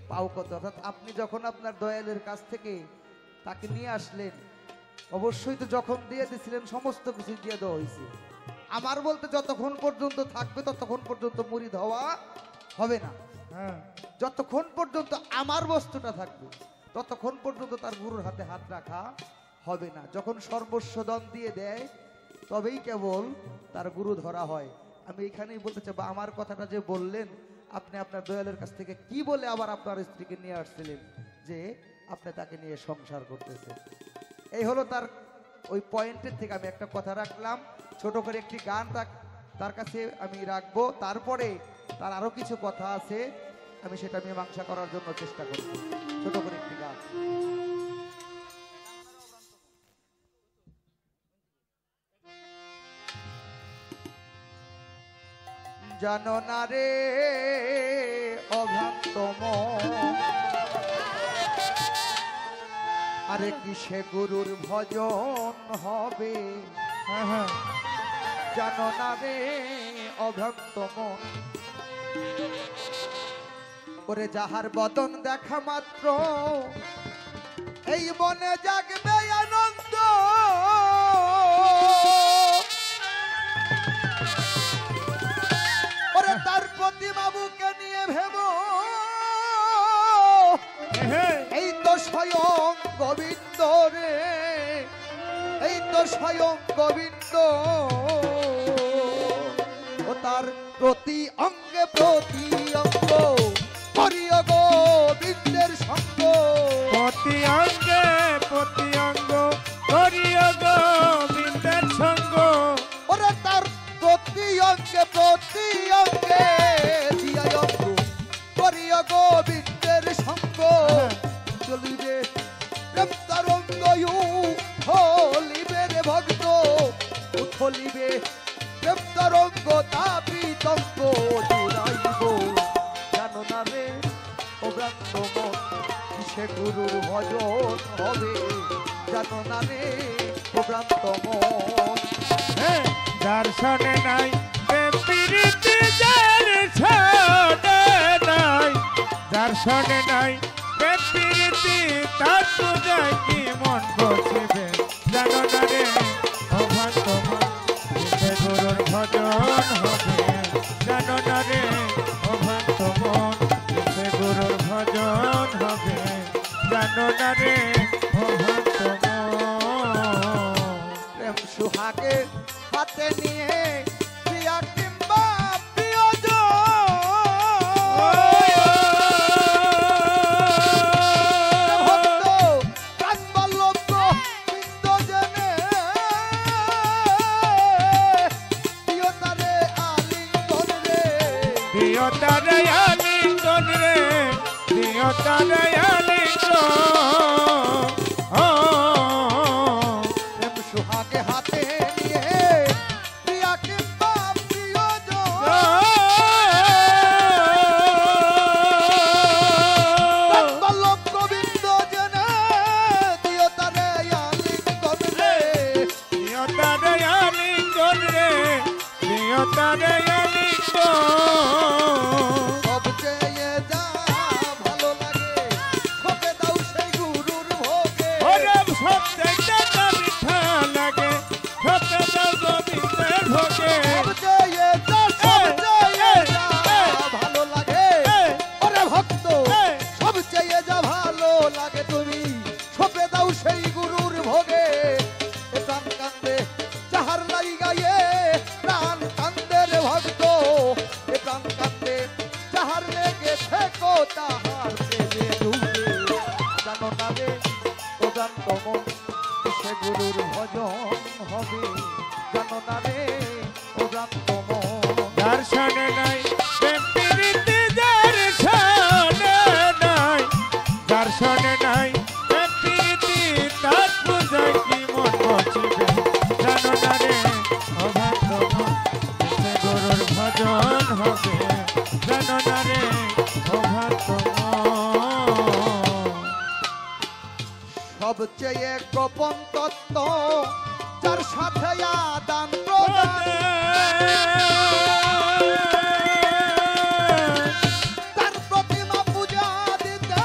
পাও কত, অর্থাৎ আপনি যখন আপনার দয়ালের কাছ থেকে তাকে নিয়ে আসলেন, অবশ্যই তো যখন দিয়ে দিয়েছিলেন সমস্ত কিছু দিয়ে দেওয়া হয়েছে। আমার বলতে যতক্ষণ পর্যন্ত থাকবে ততক্ষণ পর্যন্ত মুরিদ হওয়া হবে না। হ্যাঁ যতক্ষণ পর্যন্ত আমার বস্তুটা থাকবে ততক্ষণ পর্যন্ত তার গুরুর হাতে হাত রাখা হবে না। যখন সর্বস্ব দন দিয়ে দেয় তবেই কেবল তার গুরু ধরা হয়। আমি এখানেই বলতে চাই, বা আমার কথাটা যে বললেন, আপনি আপনার দয়ালের কাছ থেকে কি বলে আবার আপনার স্ত্রীকে নিয়ে আসছিলেন যে আপনি তাকে নিয়ে সংসার করতেছেন? এই হলো তার ওই পয়েন্টের থেকে আমি একটা কথা রাখলাম, ছোট করে একটি গান তার কাছে আমি রাখবো। তারপরে তার আরো কিছু কথা আছে, আমি সেটা মীমাংসা করার জন্য চেষ্টা করব। ছোট করে একটি গান। জানো না রে অভ্রান্ত মন, আরে কিসে গুরুর ভজন হবে? হ্যাঁ হ্যাঁ, জানো না রে অভ্রান্ত মন, ওরে যাহার বদন দেখা মাত্র এই মনে জাগবে আনন্দ, ওরে তার প্রতিমা বুকে নিয়ে ভেব, এই তো স্বয়ং গোবিন্দ রে, এই তো স্বয়ং গোবিন্দ, ও তার প্রতি অঙ্গে প্রতি অঙ্গ হরিয় গোবিন্দের সঙ্গ, প্রতি অঙ্গে প্রতি অঙ্গ করিয় গোবিন্দের সঙ্গ, ওরে তার প্রতি অঙ্গে জিয়া অঙ্গ হরিয় গোবিন্দের সঙ্গ, চলিবে প্রেম তরঙ্গ উথলিবে রে ভক্ত, উথলিবে প্রেম তরঙ্গ তাপিতঙ্গ জুড়াইব, জানো না রে অভ্রান্ত মন, কিসে গুরুর ভজন হবে? জানো না রে অভ্রান্ত মন, হ্যাঁ, যার শোনে নাই প্রীতি, যার শোনে নাই, যার শোনে নাই প্রীতি, তার পূজায় কি মন বসিবে? জানো না রে অভ্রান্ত মন, কিসে গুরুর ভজন হবে? জানো না রে অভ্রান্ত মন, কিসে গুরুর ভজন হবে? জানো না রে অভ্রান্ত মন। প্রেম সুহাগে হাতে নিয়ে প্রিয়া কিংবা প্রিয়জন, ভক্ত প্রাণ দিও তারে আলিঙ্গন রে দিও তারে আলিঙ্গন ও প্রেম সুহাগে হাতে নিয়ে প্রিয়াকে পাপ প্রিয়জন বল্লভ গোবিন্দ জনে দিও তারে আলিঙ্গন রে দিও তারে আলিঙ্গন রে দিও তারে আলিঙ্গন সবচেয়ে যা ভালো লাগে খোপে দাও সেই গুরুর ভোগে ওরে সবচেয়ে যা মিঠা লাগে সবচেয়ে দাও গোবিন্দের ভোগে সবচেয়ে যা ভালো লাগে ওরে ভক্ত সবচেয়ে যা ভালো লাগে তুমি খোপে দাও সেই গুরুর ভোগে এ প্রাণ কান্দে যাহার লাই গায়ে প্রাণ কান্দে রে ভক্ত এ প্রাণ কান্দে যাহার লেগে থেকো তাহার প্রেমে ডুবে জানো না রে ও জানত মন সে গুরুর ভজন হবে জানো না রে ও জানত মন দর্শনে নাই প্রেম প্রীতি দর্শনে নাই দর্শনে নাই প্রেম প্রীতি তার পূজায় কি মন বসিবে জানো না রে অভক্ত মন সে গুরুর ভজন হবে জানো না রে অভক্ত মন সবচেয়ে গোপন তত্ত্ব যার সাথে আদান প্রদান তার প্রতিমা পূজা দিতে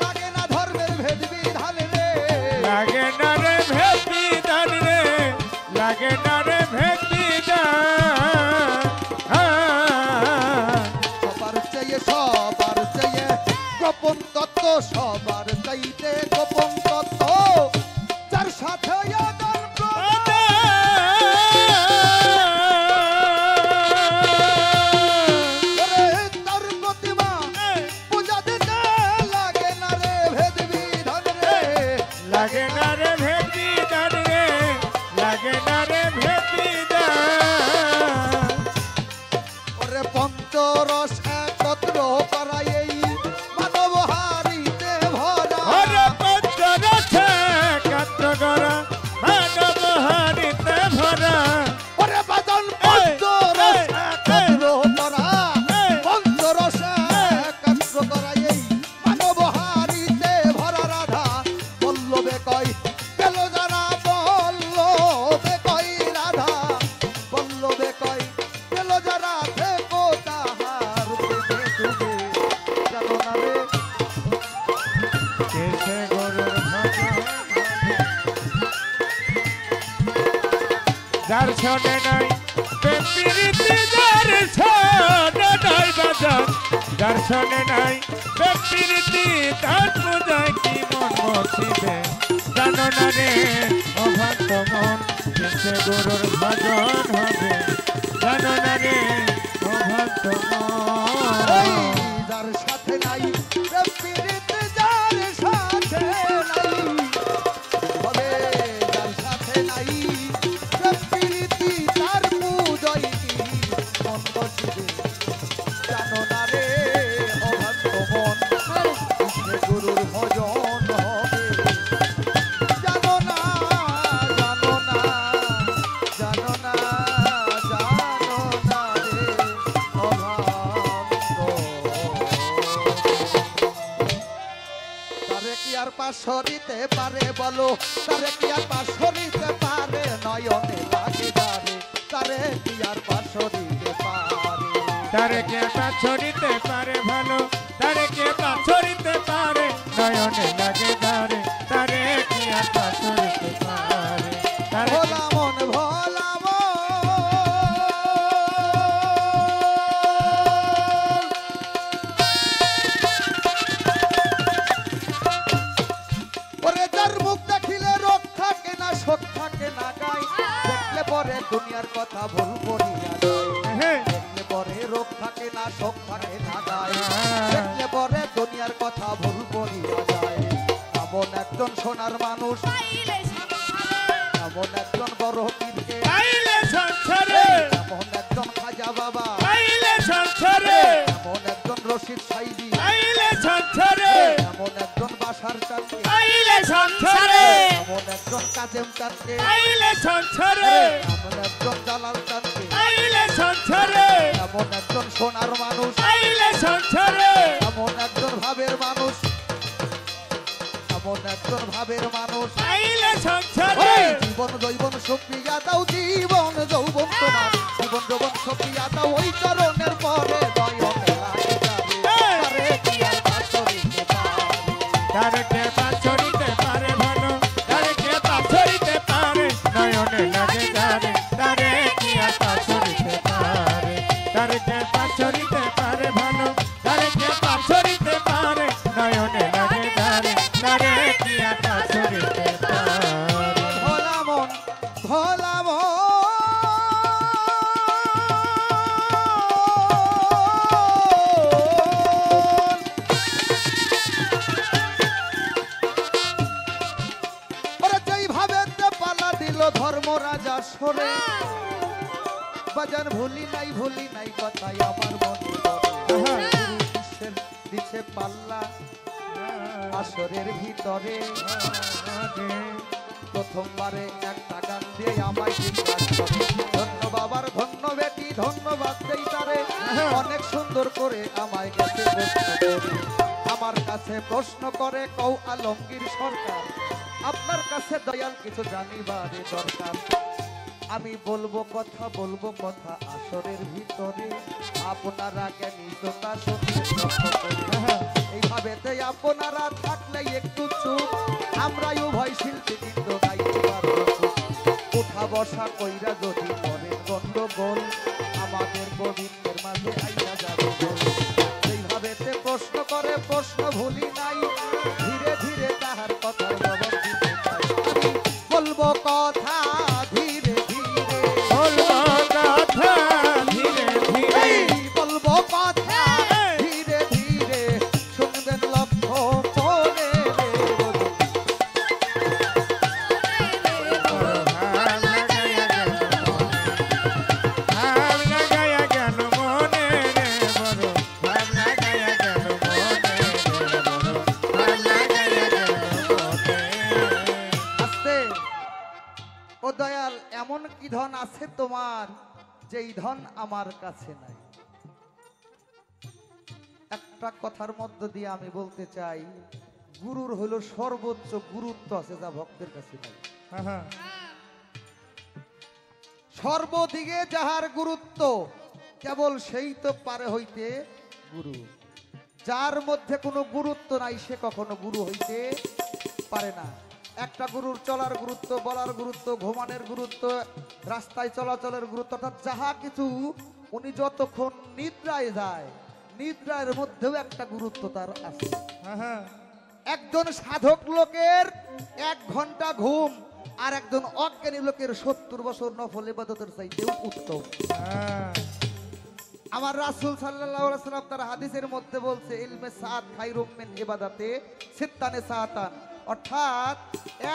লাগে না ধর্মের ভেদ বিধান রে লাগে না রে ভেদ বিধান রে লাগে না রে ভেদ বিধান সবার চেয়ে গোপন তত্ত্ব সবার চাইতে গোপন তত্ত্ব যার সাথে আদান প্রদান ওরে তার প্রতিমা পূজা দিতে লাগে না রে ভেদ বিধান রে লাগে না রে ভেদ বিধান রে লাগে না রে ভেদ বিধান ওরে পঞ্চরস একত্র করাই এই মানব হারিতে ভরা ওরে পঞ্চরসে কাত্র করা মানব হারিতে ভরা ওরে বাদন পঞ্চরস একত্র করা পঞ্চরস একত্র করাই এই মানব হারিতে ভরা রাধা বল্লভে কই পেল যারা বল্লভে কই রাধা বল্লভে কই পেল যারা থেকো তাহার প্রেমে ডুবে জানো না রে কেসে গরুর ভজন দর্শনে নাই প্রেম প্রীতি দর্শনে নাই বাজান দর্শনে নাই প্রেম প্রীতি তার পূজায় কি মন বসিবে জানো না রে ও ভক্ত মন কেসে গরুর ভজন হবে জানো না রে ও ভক্ত এই মন যার সাথে নাই প্রেম প্রীতি যার সাথে নাই হবে যার সাথে নাই প্রেম প্রীতি তার পূজয় কি মন বসিবে জানো না রে অভক্ত মন সে গুরুর ভজন হবে জানো না জানো না জানো না জানো না রে অভক্ত তারে কি আর পাশরিতে পারে বলো তারে কি আর পাশরিতে পারে নয়নে লাগে যারে তারে কি আর পাশরিতে পারে তারে কে তা ছড়িতে পারে ভালো তারে কে তা ছড়িতে পারে নয়নে লাগে তারে তারে কি আর তা ছড়িতে পারে তারে ভোলা মন ভোলা মন ওরে যার মুখ দেখিলে রোগ থাকে না শোক থাকে না গায় দেখলে পরে দুনিয়ার কথা ভুল করিয়া যায় হ্যাঁ দেখলে পরে রোগ থাকে না শোক থাকে না গায় দেখলে পরে দুনিয়ার কথা ভুল করিয়া যায় এমন একজন সোনার মানুষ এমন একজন বড় পীরকে পাইলে সংসারে এমন একজন খাজা বাবা পাইলে সংসারে আশার চাঁদকে আইলে সংসারে এমন একজন কাজেম চাঁদকে আইলে সংসারে এমন একজন জালাল চাঁদকে আইলে সংসারে এমন একজন সোনার মানুষ আইলে সংসারে এমন একজন ভাবের মানুষ এমন একজন ভাবের মানুষ আইলে সংসারে ওরে জীবন যৌবন সক্রিয়া দাও জীবন যৌবন তোমার জীবন যৌবন সক্রিয়া দাও ওই চরণের পরে দয়নে লাগে যাবে আরে কি আর বাঁচরিতে পারে তারকে পাছড়িতে পারে ভালো তারকে পাছড়িতে পারে নয়নে লাগে তারে তারে কি আর পাছড়িতে পারে তারকে পাছড়িতে পারে ভালো তারকে পাছড়িতে পারে নয়নে লাগে তারে তারে কি আর পাছড়িতে পারে ভোলা মন ভোলা মন ওরে যেইভাবে পালা দিল ধর্ম রাজা সরে বাজার ভুলি নাই কথাই আমার মনে পড়ে। বিশ্বের দিছে পাল্লা আসরের ভিতরে প্রথমবারে একটা গান দিয়ে আমায় জিজ্ঞাসা করে ধন্য বাবার ধন্য বেটি ধন্যবাদ দেই তারে অনেক সুন্দর করে আমায় গেছে প্রশ্ন করে আমার কাছে প্রশ্ন করে কৌ আলমগীর সরকার আপনার কাছে দয়াল কিছু জানিবারে দরকার আমি বলবো কথা আসরের ভিতরে আপনারা জ্ঞানী শ্রোতা শুনতে লক্ষ্য করে এইভাবে আপনারা থাকলে একটু চুপ আমরাই উভয় শিল্পী কিন্তু গাইতে পারবো উঠা বসা কইরা যদি করেন গন্ডগোল আমাদের গোবিন্দের মাঝে আইয়া যাবে গোল। এইভাবে প্রশ্ন করে প্রশ্ন ভুলি নাই ধীরে ধীরে তাহার কথার জবাব দিতে চাই আমি বলবো কথা ধীরে ধীরে বলবো কথা ধীরে ধীরে এই বলবো কথা ধীরে ধীরে শুনবেন লক্ষ্য করে রে বলুন। ভাব লাগায়া গেল মনে রে বড় ভাব লাগায়া গেল মনে রে বড় ভাব লাগায়া গেল মনে আস্তে ও দয়াল এমন কি ধন আছে তোমার যেই ধন আমার কাছে নাই একটা কথার মধ্য দিয়ে আমি বলতে চাই গুরুর হলো সর্বোচ্চ গুরুত্ব আছে যা ভক্তের কাছে নাই সর্বদিকে যাহার গুরুত্ব কেবল সেই তো পারে হইতে গুরু যার মধ্যে কোনো গুরুত্ব নাই সে কখনো গুরু হইতে পারে না একটা গুরুর চলার গুরুত্ব বলার গুরুত্ব ঘুমানোর গুরুত্ব রাস্তায় চলাচলের গুরুত্ব অর্থাৎ যাহা কিছু উনি যতক্ষণ নিদ্রায় যায় নিদ্রার মধ্যেও একটা গুরুত্ব তার আছে একজন সাধক লোকের 1 ঘন্টা ঘুম আর একজন অজ্ঞানী লোকের 70 বছর নফল ইবাদতের চাইতেও উত্তম আমার রাসূল সাল্লাল্লাহু আলাইহি ওয়াসাল্লাম তার হাদিসের মধ্যে বলছে ইলমে সাত খায়রুম মিন ইবাদাতে সিত্তানে সাতান অর্থাৎ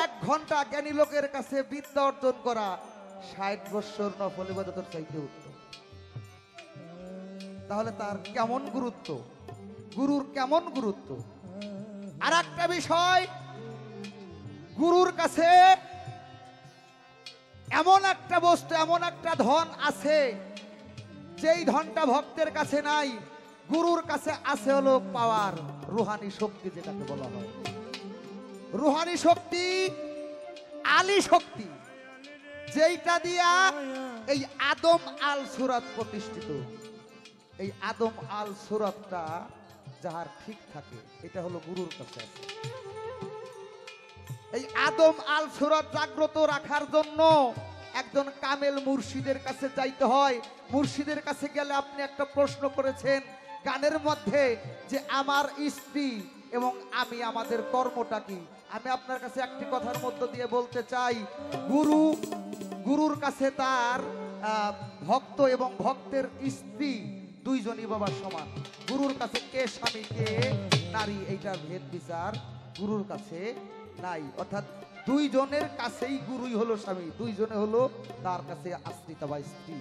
1 ঘন্টা জ্ঞানী লোকের কাছে বিদ্যা অর্জন করা 60 বছর নফল ইবাদতের চাইতে উত্তম তাহলে তার কেমন গুরুত্ব গুরুর কেমন গুরুত্ব আর একটা বিষয় গুরুর কাছে এমন একটা বস্তু এমন একটা ধন আছে যেই ধনটা ভক্তের কাছে নাই গুরুর কাছে আছে হলো পাওয়ার রুহানি শক্তি যেটাকে বলা হয় রুহানি শক্তি আলী শক্তি যেইটা দিয়া এই আদম আল সুরাত প্রতিষ্ঠিত এই আদম আল সুরাতটা যাহার ঠিক থাকে এটা হলো গুরুর কাছে আছে এই আদম আল সুরাত জাগ্রত রাখার জন্য একজন কামেল মুর্শিদের কাছে যাইতে হয় মুর্শিদের কাছে গেলে আপনি একটা প্রশ্ন করেছেন গানের মধ্যে যে আমার স্ত্রী এবং আমি আমাদের কর্মটা কি আমি আপনার কাছে একটি কথার মধ্য দিয়ে বলতে চাই গুরুর কাছে তার ভক্ত এবং ভক্তের স্ত্রী দুইজনই বাবার সমান গুরুর কাছে কে স্বামী কে নারী এইটার ভেদ বিচার গুরুর কাছে নাই অর্থাৎ দুইজনের কাছেই গুরুই হলো স্বামী দুইজনে হলো তার কাছে আশ্রিতা বা স্ত্রী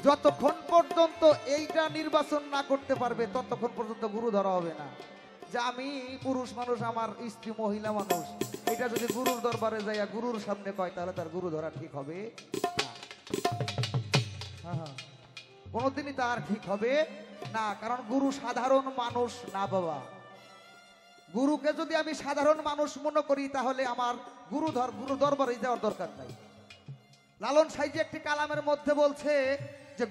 যতক্ষণ পর্যন্ত এইটা নির্বাচন না করতে পারবে ততক্ষণ পর্যন্ত গুরু ধরা হবে না যে আমি পুরুষ মানুষ, আমার স্ত্রী মহিলা মানুষ, এটা যদি গুরুর দরবারে যাইয়া গুরুর সামনে কয় তাহলে তার গুরু ধরা ঠিক হবে না। কোনোদিনই তার ঠিক হবে না, কারণ গুরু সাধারণ মানুষ না বাবা। গুরুকে যদি আমি সাধারণ মানুষ মনে করি তাহলে আমার গুরু দরবারে যাওয়ার দরকার নাই। লালন সাইজি একটি কালামের মধ্যে বলছে যে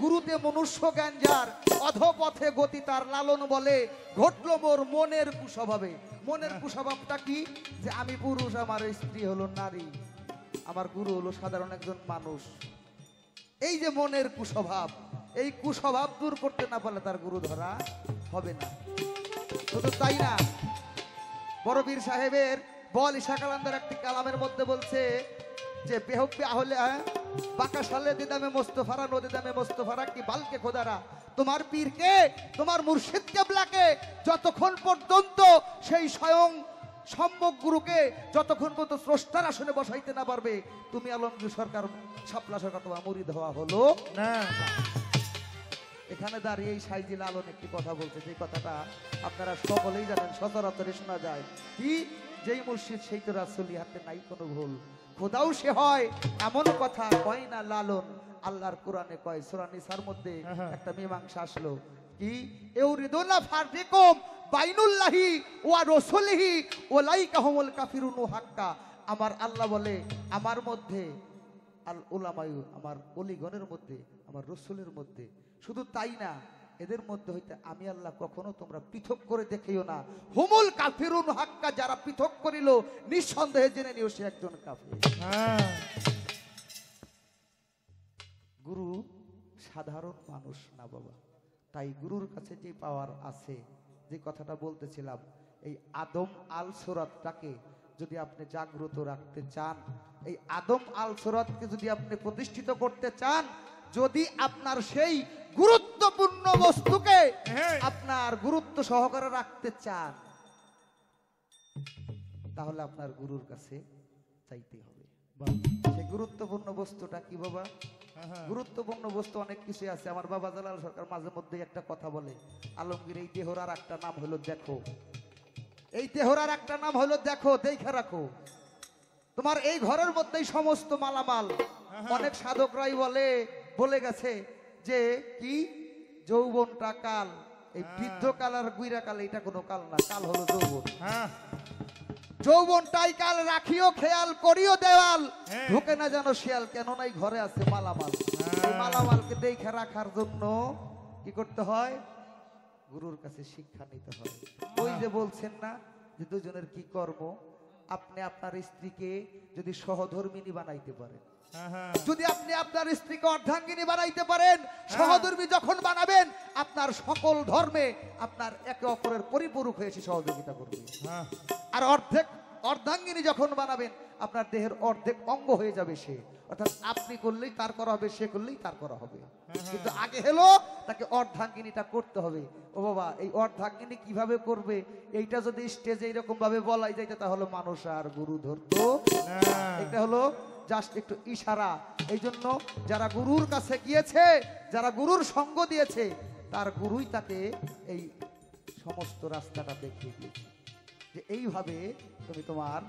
গুরুতে মনুষ্য জ্ঞান যার, অধপথে গতি তার। লালন বলে ঘটলো মোর মনের কুস্বভাবে। মনের কুস্বভাবটা কি? যে আমি পুরুষ, আমার স্ত্রী হলো নারী, আমার গুরু হলো সাধারণ একজন মানুষ। এই যে মনের কুস্বভাব, এই কুস্বভাব দূর করতে না পারলে তার গুরু ধরা হবে না। শুধু তাই না, বড় পীর সাহেবের বল ঈশা কালান্দার একটি কালামের মধ্যে বলছে যে বেহব্বে আহলে বাঁকা সালে দিদামে মোস্তফারা নদী দামে মোস্তফারা কি বালকে খোদারা। তোমার পীরকে, তোমার মুর্শিদ কেবলাকে যতক্ষণ পর্যন্ত সেই স্বয়ং সম্যক গুরুকে যতক্ষণ পর্যন্ত স্রষ্টার আসনে বসাইতে না পারবে, তুমি আলমগীর সরকার, শাপলা সরকার তোমার মুরিদ হওয়া হলো না। এখানে দাঁড়িয়ে এই সাইজি লালন একটি কথা বলছে, যে কথাটা আপনারা সকলেই জানেন, সচরাচরে শোনা যায় কি, যেই মুর্শিদ সেই তো রাসূলি, হাতে নাই কোনো ভুল, খোদাও সে হয় এমন কথা কয় না লালন। আল্লাহর কোরআনে কয়, সূরা নিসার মধ্যে একটা মীমাংসা আসলো কি, ইউরিদুনা ফাররিকুম বাইনুল্লাহি ওয়া রাসূলিহি ওয়ালাইকা হুমুল কাফিরুন হাক্কা। আমার আল্লাহ বলে আমার মধ্যে, আল উলামায়ু আমার ওলিগণের মধ্যে, আমার রাসূলের মধ্যে, শুধু তাই না এদের মধ্যে হইতে আমি আল্লাহ কখনো তোমরা পৃথক করে দেখিও না। হুমুল কাফিরুন হাক্কা, যারা পৃথক করিল নিঃসন্দেহে জেনে নিও সে একজন কাফির। গুরু সাধারণ মানুষ না বাবা। তাই গুরুর কাছে যে পাওয়ার আছে, যে কথাটা বলতেছিলাম, এই আদম আল সুরাতটাকে যদি আপনি জাগ্রত রাখতে চান, এই আদম আল সুরাতকে যদি আপনি প্রতিষ্ঠিত করতে চান, যদি আপনার সেই গুরুত্বপূর্ণ বস্তুকে আপনার গুরুত্ব সহকারে রাখতে চান, তাহলে আপনার গুরুর কাছে চাইতে হবে। সেই গুরুত্বপূর্ণ বস্তুটা কি বাবা? গুরুত্বপূর্ণ বস্তু অনেক কিছু আছে। আমার বাবা জালাল সরকার মাঝে মধ্যে একটা কথা বলে, আলমগীর এই দেহরার একটা নাম হলো দেখো, এই দেহরার একটা নাম হলো দেখো, দেখে রাখো। তোমার এই ঘরের মধ্যেই সমস্ত মালামাল। অনেক সাধকরাই বলে গেছে যে কি, যৌবনটা কাল, এই বৃদ্ধ কাল আর গুইরা কাল এটা কোনো কাল না, কাল হলো যৌবন। যৌবনটাই কাল, রাখিও খেয়াল করিও দেওয়াল, ঢোকে না যেন শিয়াল, কেন নাই ঘরে আছে মালামাল। এই মালামালকে দেখে রাখার জন্য কি করতে হয়? গুরুর কাছে শিক্ষা নিতে হয়। ওই যে বলছেন না যে দুজনের কি কর্ম, আপনি আপনার স্ত্রীকে যদি সহধর্মিনী বানাইতে পারেন, যদি আপনি আপনার স্ত্রীকে অর্ধাঙ্গিনী বানাইতে পারেন, সহধর্মী যখন বানাবেন, আপনার সকল ধর্মে আপনার একে অপরের পরিপূরক হয়ে এসে সহযোগিতা করবে। আর অর্ধাঙ্গিনী যখন বানাবেন, আপনার দেহের অর্ধেক অঙ্গ হয়ে যাবে সে, অর্থাৎ আপনি করলেই তার করা হবে, সে করলেই তার করা হবে। কিন্তু আগে হলো তাকে অর্ধাঙ্গিনীটা করতে হবে। ও বাবা, এই অর্ধাঙ্গিনী কিভাবে করবে, এইটা যদি স্টেজে এইরকম ভাবে বলাই যাইতে, তাহলে মানুষ আর গুরু ধরতো না। এটা হলো জাস্ট একটু ইশারা। এই জন্য যারা গুরুর কাছে গিয়েছে, যারা গুরুর সঙ্গ দিয়েছে, তার গুরুই তাকে এই সমস্ত রাস্তাটা দেখিয়ে দিয়েছে যে এইভাবে তুমি তোমার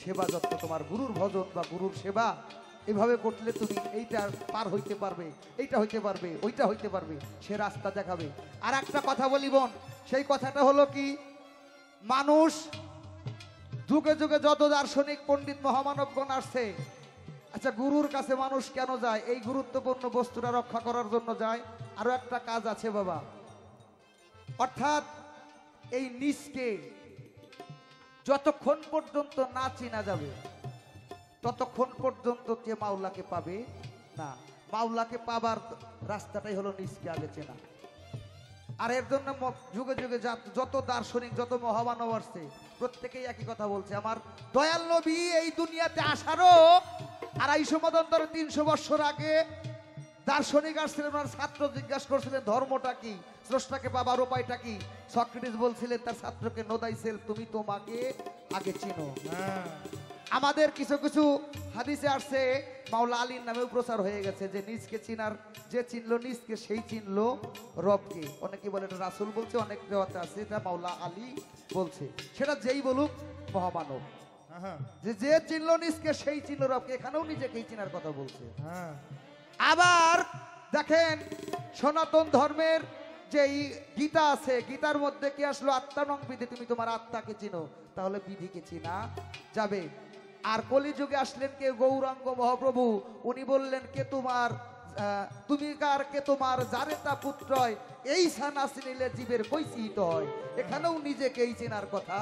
সেবা যত্ন, তোমার গুরুর ভজন বা গুরুর সেবা এইভাবে করলে তুমি এইটা পার হইতে পারবে, এইটা হইতে পারবে, ওইটা হইতে পারবে, সে রাস্তা দেখাবে। আর একটা কথা বলি বোন, সেই কথাটা হলো কি, মানুষ যুগে যুগে যত দার্শনিক পণ্ডিত মহামানবগণ আসছে, আচ্ছা গুরুর কাছে মানুষ কেন যায়? এই গুরুত্বপূর্ণ বস্তুটা রক্ষা করার জন্য যায়। আরো একটা কাজ আছে বাবা, অর্থাৎ এই নিজকে যতক্ষণ পর্যন্ত না চিনা যাবে, ততক্ষণ পর্যন্ত কে মাওলাকে পাবে না। মাওলাকে পাবার রাস্তাটাই হলো নিজকে আগে চেনা। আর এর জন্য যুগে যুগে যত দার্শনিক, যত মহামানব আসছে, প্রত্যেকেই একই কথা বলছে। আমার দয়াল নবী এই দুনিয়াতে আসারও 250 মতান্তর 300 বছর আগে দার্শনিক আসছিলেন, ওনার ছাত্র জিজ্ঞাসা করছিলেন ধর্মটা কি, স্রষ্টাকে পাবার উপায়টা কি। সক্রেটিস বলছিলেন তার ছাত্রকে, নো দাই সেলফ, তুমি তোমাকে আগে চিনো। আমাদের কিছু কিছু হাদিসে আসছে মাওলা আলীর নামেও প্রচার হয়ে গেছে যে নিজকে চিনার, যে চিনলো নিজকে সেই চিনলো রবকে। অনেকে বলে এটা রাসূল বলছে, অনেক রেওয়াতে আছে এটা মাওলা আলী বলছে। সেটা যেই বলুক মহামানব, হ্যাঁ যে যে চিনলো নিজকে সেই চিনলো রবকে, এখানেও নিজেকেই চিনার কথা বলছে। হ্যাঁ আবার দেখেন সনাতন ধর্মের যেই গীতা আছে, গীতার মধ্যে কি আসলো আত্মানং বিধি, তুমি তোমার আত্মাকে চিনো, তাহলে বিধিকে চিনা যাবে। আর কলিযুগে আসলেন কে? গৌরাঙ্গ মহাপ্রভু। উনি বললেন কে তোমার তুমি কার, কে তোমার জারেতা পুত্রয়, এই সানা চিনিলে জীবের কৈচিত হয়। এখানেও নিজেকেই চেনার কথা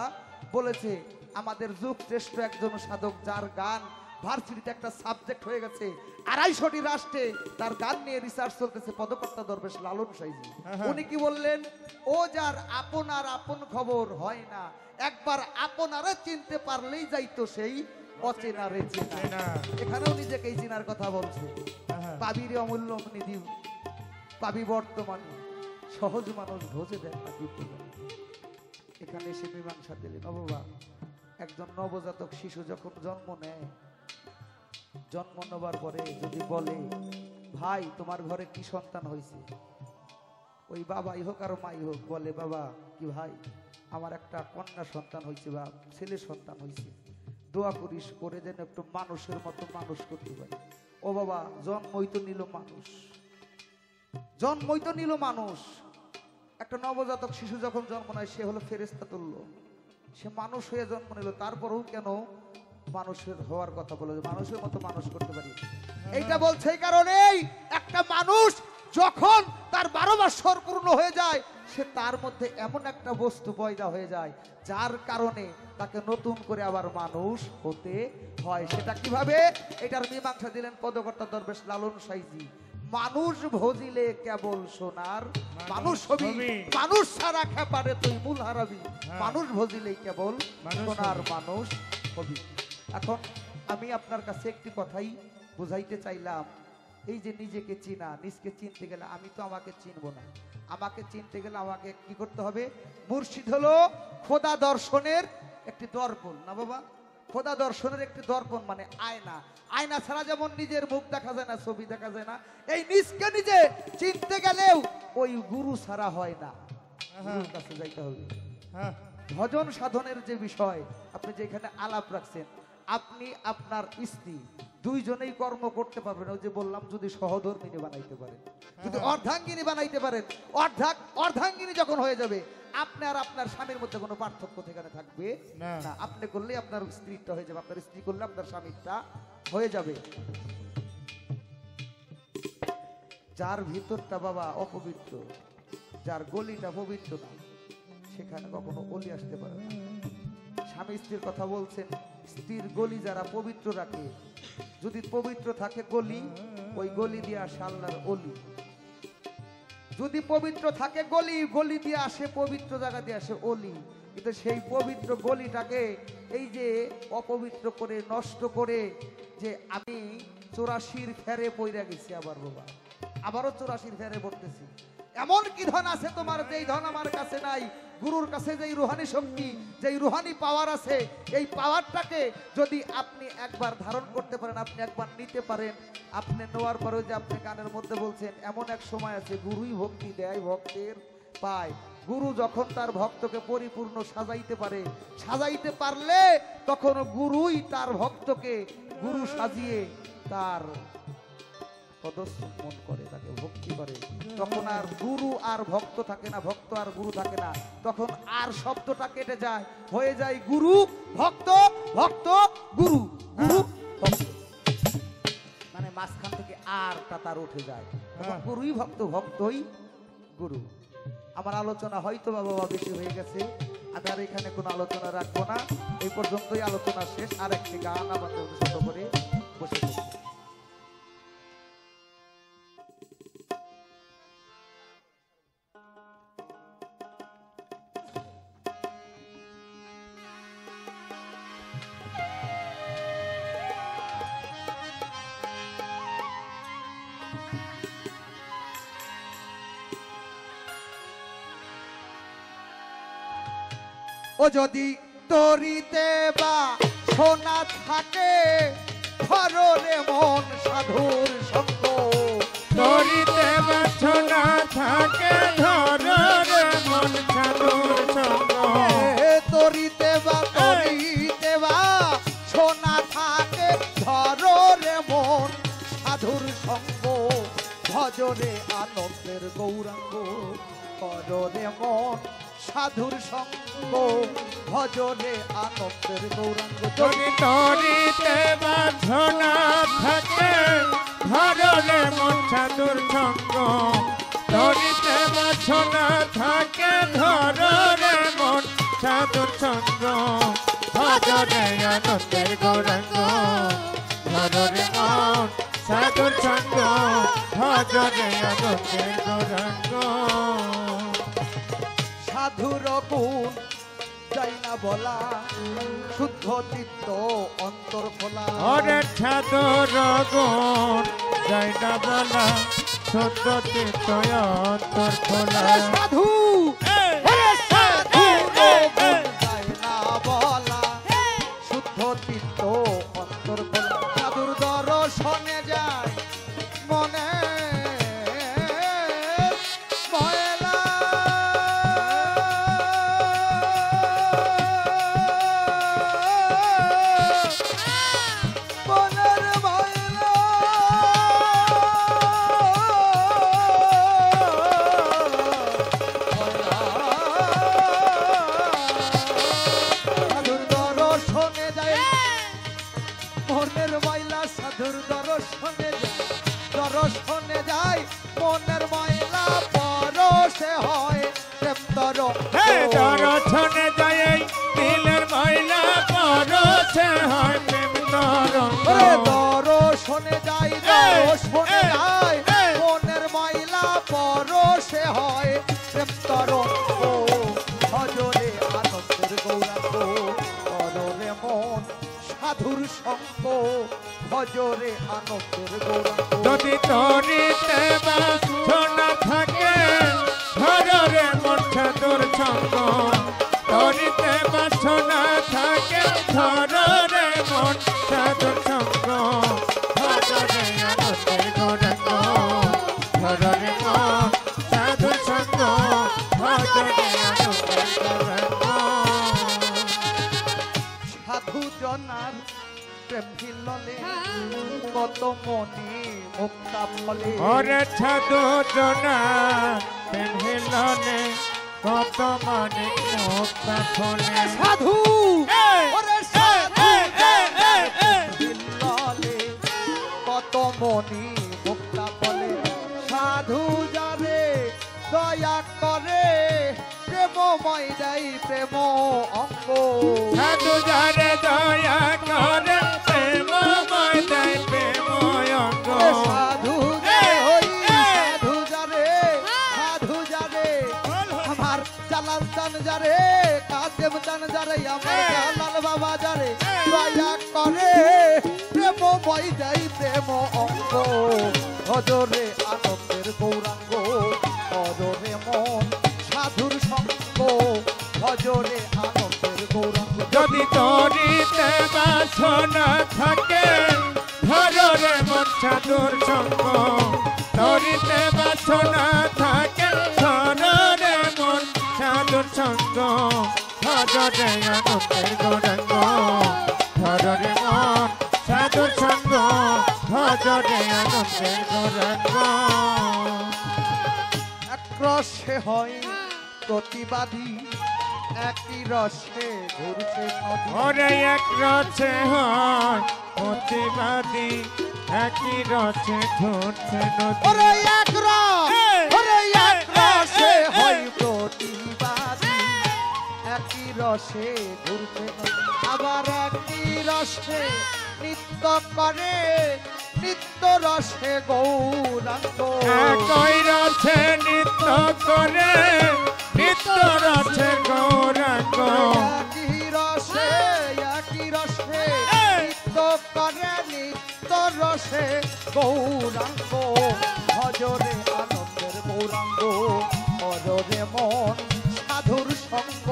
বলেছে। আমাদের যুগ শ্রেষ্ঠ একজন সাধক, যার গান ভার্সিটিতে একটা সাবজেক্ট হয়ে গেছে, 250টি রাষ্ট্রে তার গান নিয়ে রিসার্চ চলতেছে, পদকর্তা দরবেশ লালন সাইজি। উনি কি বললেন? ও যার আপনার আপন খবর হয় না, একবার আপনারে চিনতে পারলেই যাইতো সেই অচেনারে চেনা। এখানেও নিজেকেই চেনার কথা বলছে। পাবি রে অমূল্য নিধি, পাবি বর্তমানে, সহজ মানুষ ভোজে দেয় না বিপুল। এখানে সে মীমাংসা দিলেন। ও বাবা, একজন নবজাতক শিশু যখন জন্ম নেয়, জন্ম নেবার পরে যদি বলে ভাই তোমার ঘরে কি সন্তান হয়েছে, ওই বাবাই হোক আর মাই হোক বলে বাবা কি ভাই আমার একটা কন্যা সন্তান হয়েছে বা ছেলে সন্তান হয়েছে, দোয়া করিস করে যেন একটু মানুষের মতো মানুষ করতে পারে। ও বাবা, জন্মই তো নিল মানুষ, জন্মই তো নিল মানুষ। একটা নবজাতক শিশু যখন জন্ম নেয় সে হলো ফেরেশতা তুল্য, সে মানুষ হয়ে জন্ম নিল, তারপরেও কেন মানুষের হওয়ার কথা বলে, মানুষের মতো মানুষ করতে পারি। এইটা বলছে এই কারণেই, একটা মানুষ যখন তার 12 বছর পূর্ণ হয়ে যায়, সে তার মধ্যে এমন একটা বস্তু পয়দা হয়ে যায় যার কারণে তাকে নতুন করে আবার মানুষ হতে হয়। সেটা কিভাবে? এটার মীমাংসা দিলেন পদকর্তা দরবেশ লালন সাইজি। মানুষ ভজিলে কেবল সোনার মানুষ হবি, মানুষ ছাড়া খেপারে তুই মূল হারাবি, মানুষ ভজিলেই কেবল সোনার মানুষ হবি। এখন আমি আপনার কাছে একটি কথাই বুঝাইতে চাইলাম, এই যে নিজেকে চিনা, নিজকে চিনতে গেলে আমি তো আমাকে চিনবো না, আমাকে চিনতে গেলে আমাকে কি করতে হবে? মুর্শিদ হলো খোদা দর্শনের একটি দর্পণ, না বাবা? খোদা দর্শনের একটি দর্পণ মানে আয়না। আয়না ছাড়া যেমন নিজের মুখ দেখা যায় না, ছবি দেখা যায় না, এই নিজকে নিজে চিনতে গেলেও ওই গুরু ছাড়া হয় না, গুরুর কাছে যাইতে হবে। ভজন সাধনের যে বিষয়, আপনি যেখানে আলাপ রাখছেন, আপনি আপনার স্ত্রী দুইজনেই কর্ম করতে পারবেন। ওই যে বললাম, যদি সহধর্মিনী বানাইতে পারেন, যদি অর্ধাঙ্গিনী বানাইতে পারেন, অর্ধাঙ্গিনী যখন হয়ে যাবে, আপনার আপনার স্বামীর মধ্যে কোনো পার্থক্য সেখানে থাকবে না। আপনি করলে আপনার স্ত্রীটা হয়ে যাবে, আপনার স্ত্রী করলে আপনার স্বামীটা হয়ে যাবে। যার ভিতরটা বাবা অপবিত্র, যার গলিটা পবিত্র না, সেখানে কখনো অলি আসতে পারে না। স্বামী স্ত্রীর কথা বলছেন, স্ত্রীর গলি যারা পবিত্র রাখে, যদি পবিত্র থাকে গলি, ওই গলি দিয়ে আসে আল্লাহর অলি। যদি পবিত্র থাকে গলি, গলি দিয়ে আসে পবিত্র জায়গা দিয়ে আসে অলি। কিন্তু সেই পবিত্র গলিটাকে এই যে অপবিত্র করে, নষ্ট করে, যে আমি 84 ফেরে পইরা গেছি, আবার বাবা আবারও 84 ফেরে পড়তেছি। এমন কি ধন আছে তোমার যেই ধন আমার কাছে নাই? গুরুর কাছে যেই রুহানি শক্তি, যেই রুহানি পাওয়ার আছে, এই পাওয়ারটাকে যদি আপনি একবার ধারণ করতে পারেন, আপনি একবার নিতে পারেন, আপনি নেওয়ার পরেও যে আপনি গানের মধ্যে বলছেন, এমন এক সময় আছে গুরুই ভক্তি দেয় ভক্তের পায়। গুরু যখন তার ভক্তকে পরিপূর্ণ সাজাইতে পারে, সাজাইতে পারলে তখন গুরুই তার ভক্তকে গুরু সাজিয়ে তার পদস্পর্শ করে, তাকে ভক্তি করে। তখন আর গুরু আর ভক্ত থাকে না, ভক্ত আর গুরু থাকে না, তখন আর শব্দটা কেটে যায়, হয়ে যায় গুরু ভক্ত, ভক্ত গুরু, গুরু ভক্ত, মানে মাঝখান থেকে আরটা তার উঠে যায়, তখন গুরুই ভক্ত, ভক্তই গুরু। আমার আলোচনা হয়তো বাবা বেশি হয়ে গেছে, আমি আর এখানে কোনো আলোচনা রাখবো না, এই পর্যন্তই আলোচনা শেষ। আর একটি গান আমাকে অনুসরণ করে বসে থাকবে। ও যদি তরিতে বা সোনা থাকে ধরে মন সাধুর সঙ্গ তরিতে বাছনা থাকে ধরে মন সাধুর সঙ্গ তরিতে বা সোনা থাকে ধরে মন সাধুর সঙ্গ ভজরে আনন্দের গৌরাঙ্গ কররে মন সাধুর সঙ্গ ভজরে আনন্দের গৌরাঙ্গ যদি তরিতে বাছনা থাকে ধরে মন সাধুর সঙ্গ তরিতে বাছনা থাকে ধরে মন সাধুর সঙ্গ ভজরে আনন্দের গৌরাঙ্গ ধরে মন সাধুর সঙ্গ ভজরে আনন্দের গৌরাঙ্গ সাধুর গুণ যাই না বলা শুদ্ধ চিত্ত অন্তর খোলা ওরে সাধুর গুণ যাই না বলা শুদ্ধ চিত্ত অন্তর খোলা সাধু ওরে সাধুর গুণ যাই না বলা শুদ্ধ চিত্ত অন্তর খোলা সাধুর দর্শনে যায় মনে ময়লা মনের ময়লা সাধুর দর্শনে যায় মনের ময়লা সাধুর দর্শনে যায় মনের ময়লা পরশে হয় প্রেম দর্শনে যায় দিলের ময়লা পরশে হয় প্রেম দর্শনে যায় মনের ময়লা পরশে হয় প্রেম ভজরে আনন্দের গৌরাঙ্গ কররে মন সাধুর সঙ্গ ভজরে আনন্দের গৌরাঙ্গ যদি তরিতে বাছনা থাকে ধরে মন সাধুর সঙ্গ তরিতে বাছনা থাকে ধরে মন সাধুর সঙ্গ ভজরে আনন্দের গৌরাঙ্গ ধরে মন সাধুর সঙ্গ ভজরে আনন্দের গৌরাঙ্গ সাধু জনার প্রেম হিললে কত মনি মুক্তা ফলে ওরে সাধু জনা পেনহিলনে কত মানে মুক্তা ফলে সাধু ওরে সাধু হিললে কত মনি মুক্তা ফলে সাধু যারে দয়া করে প্রেমময় দেয় প্রেম অঙ্গ সাধু যারে দয়া করে প্রেমময় দেয় প্রেমময় অঙ্গ সাধু যারে আমার জালাল চান যারে কাসেম চান যারে আমার জালাল বাবা যারে দয়া করে প্রেমময় দেয় প্রেম অঙ্গ ভজরে আনন্দের গৌরাঙ্গ ভজরে মন সাধুর সঙ্গ ভজরে আনন্দের গৌরাঙ্গ যদি তরিতে বাছনা থাকে ধরে মন সাধুর সঙ্গ তরিতে বাছনা থাকে ধরে মন সাধুর সঙ্গ ভজরে আনন্দের গৌরাঙ্গ ধরে মন সাধুর সঙ্গ ভজরে আনন্দের গৌরাঙ্গ এক রসে হয় প্রতিবাদী একই রসে ঘুরছে নদী ওরে এক রসে হয় প্রতিবাদী একই রসে ঘুরছে নদী ওরে এক রসে হয় প্রতিবাদী একই রসে ঘুরছে নদী আবার একই রসে নৃত্য করে নিত্য রসে গৌরাঙ্গ একই রসে নৃত্য করে নিত্য রসে গৌরাঙ্গ একই রসে নৃত্য করে নিত্য রসে গৌরাঙ্গ ভজরে আনন্দের গৌরাঙ্গ কররে মন সাধুর সঙ্গ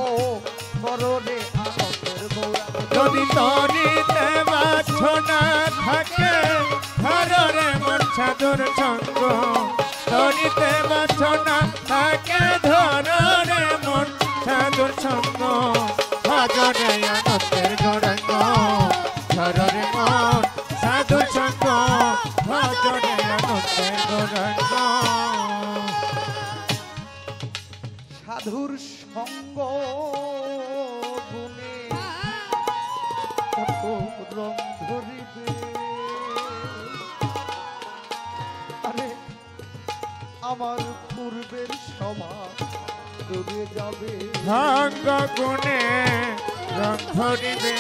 কররে আনন্দের গৌরাঙ্গ যদি তরিতে বাছনা থাকে ধরে মন সাধুর সঙ্গ তরিতে বাছনা থাকে ধরে মন সাধুর সঙ্গ ভজরে আনন্দের গৌরাঙ্গ ধরে মন সাধুর সঙ্গ ভজরে আনন্দের গৌরাঙ্গ সাধুর সঙ্গ গুণে কত রং ধরিবে আরে আমার পূর্বের সমাজ ডুবে যাবে ভাঙ্গ গুণে রং ধরিবে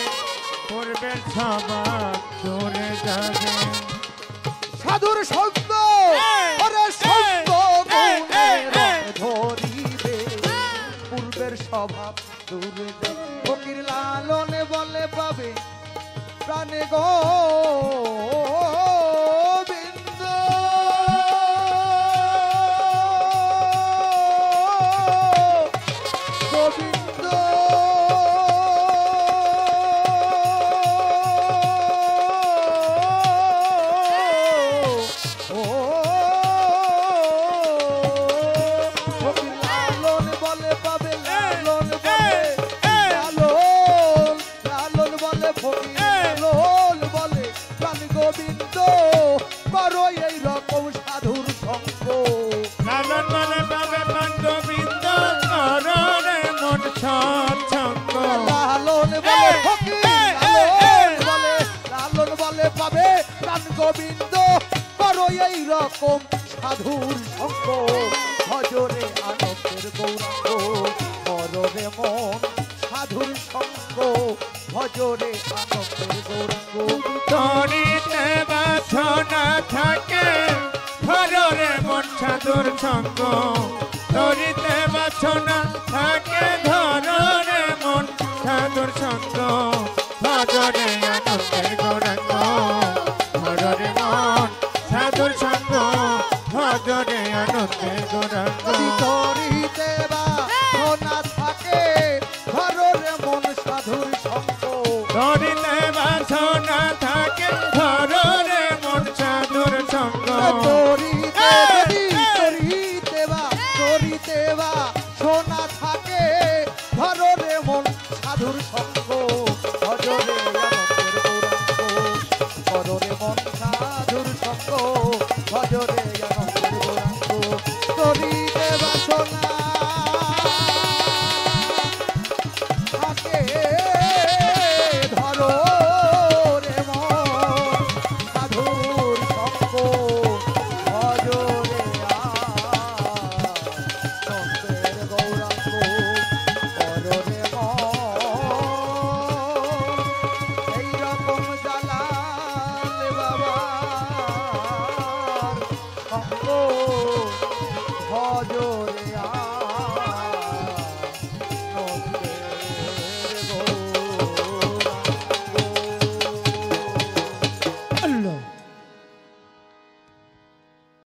পূর্বের সবার দূরে যাবে সাধুর সঙ্গ আরে সঙ্গ গুণে রং ধরিবে পূর্বের স্বভাব দূরে যাবে ফকির লালনে বলে পাবে প্রাণে গোবিন্দ গোবিন্দ ও ফকির লালন বলে পাবে লালন বলে লালন লালন বলে ফকির লালন বলে প্রাণ গোবিন্দ করো এই রকম সাধুর সঙ্গ লালন বলে পাবে পাণ্ডবিন্দ কররে মন সৎসঙ্গ লালন বলে ফকির লালন বলে পাবে প্রাণ গোবিন্দ করো এই রকম সাধুর সঙ্গ ভজরে আনন্দের গৌরাঙ্গ কররে মন সাধুর সঙ্গ ভজরে আনন্দের গৌরাঙ্গ তরিতে বাছনা থাকে ধরে মন সাধুর সঙ্গ তরিতে বাছনা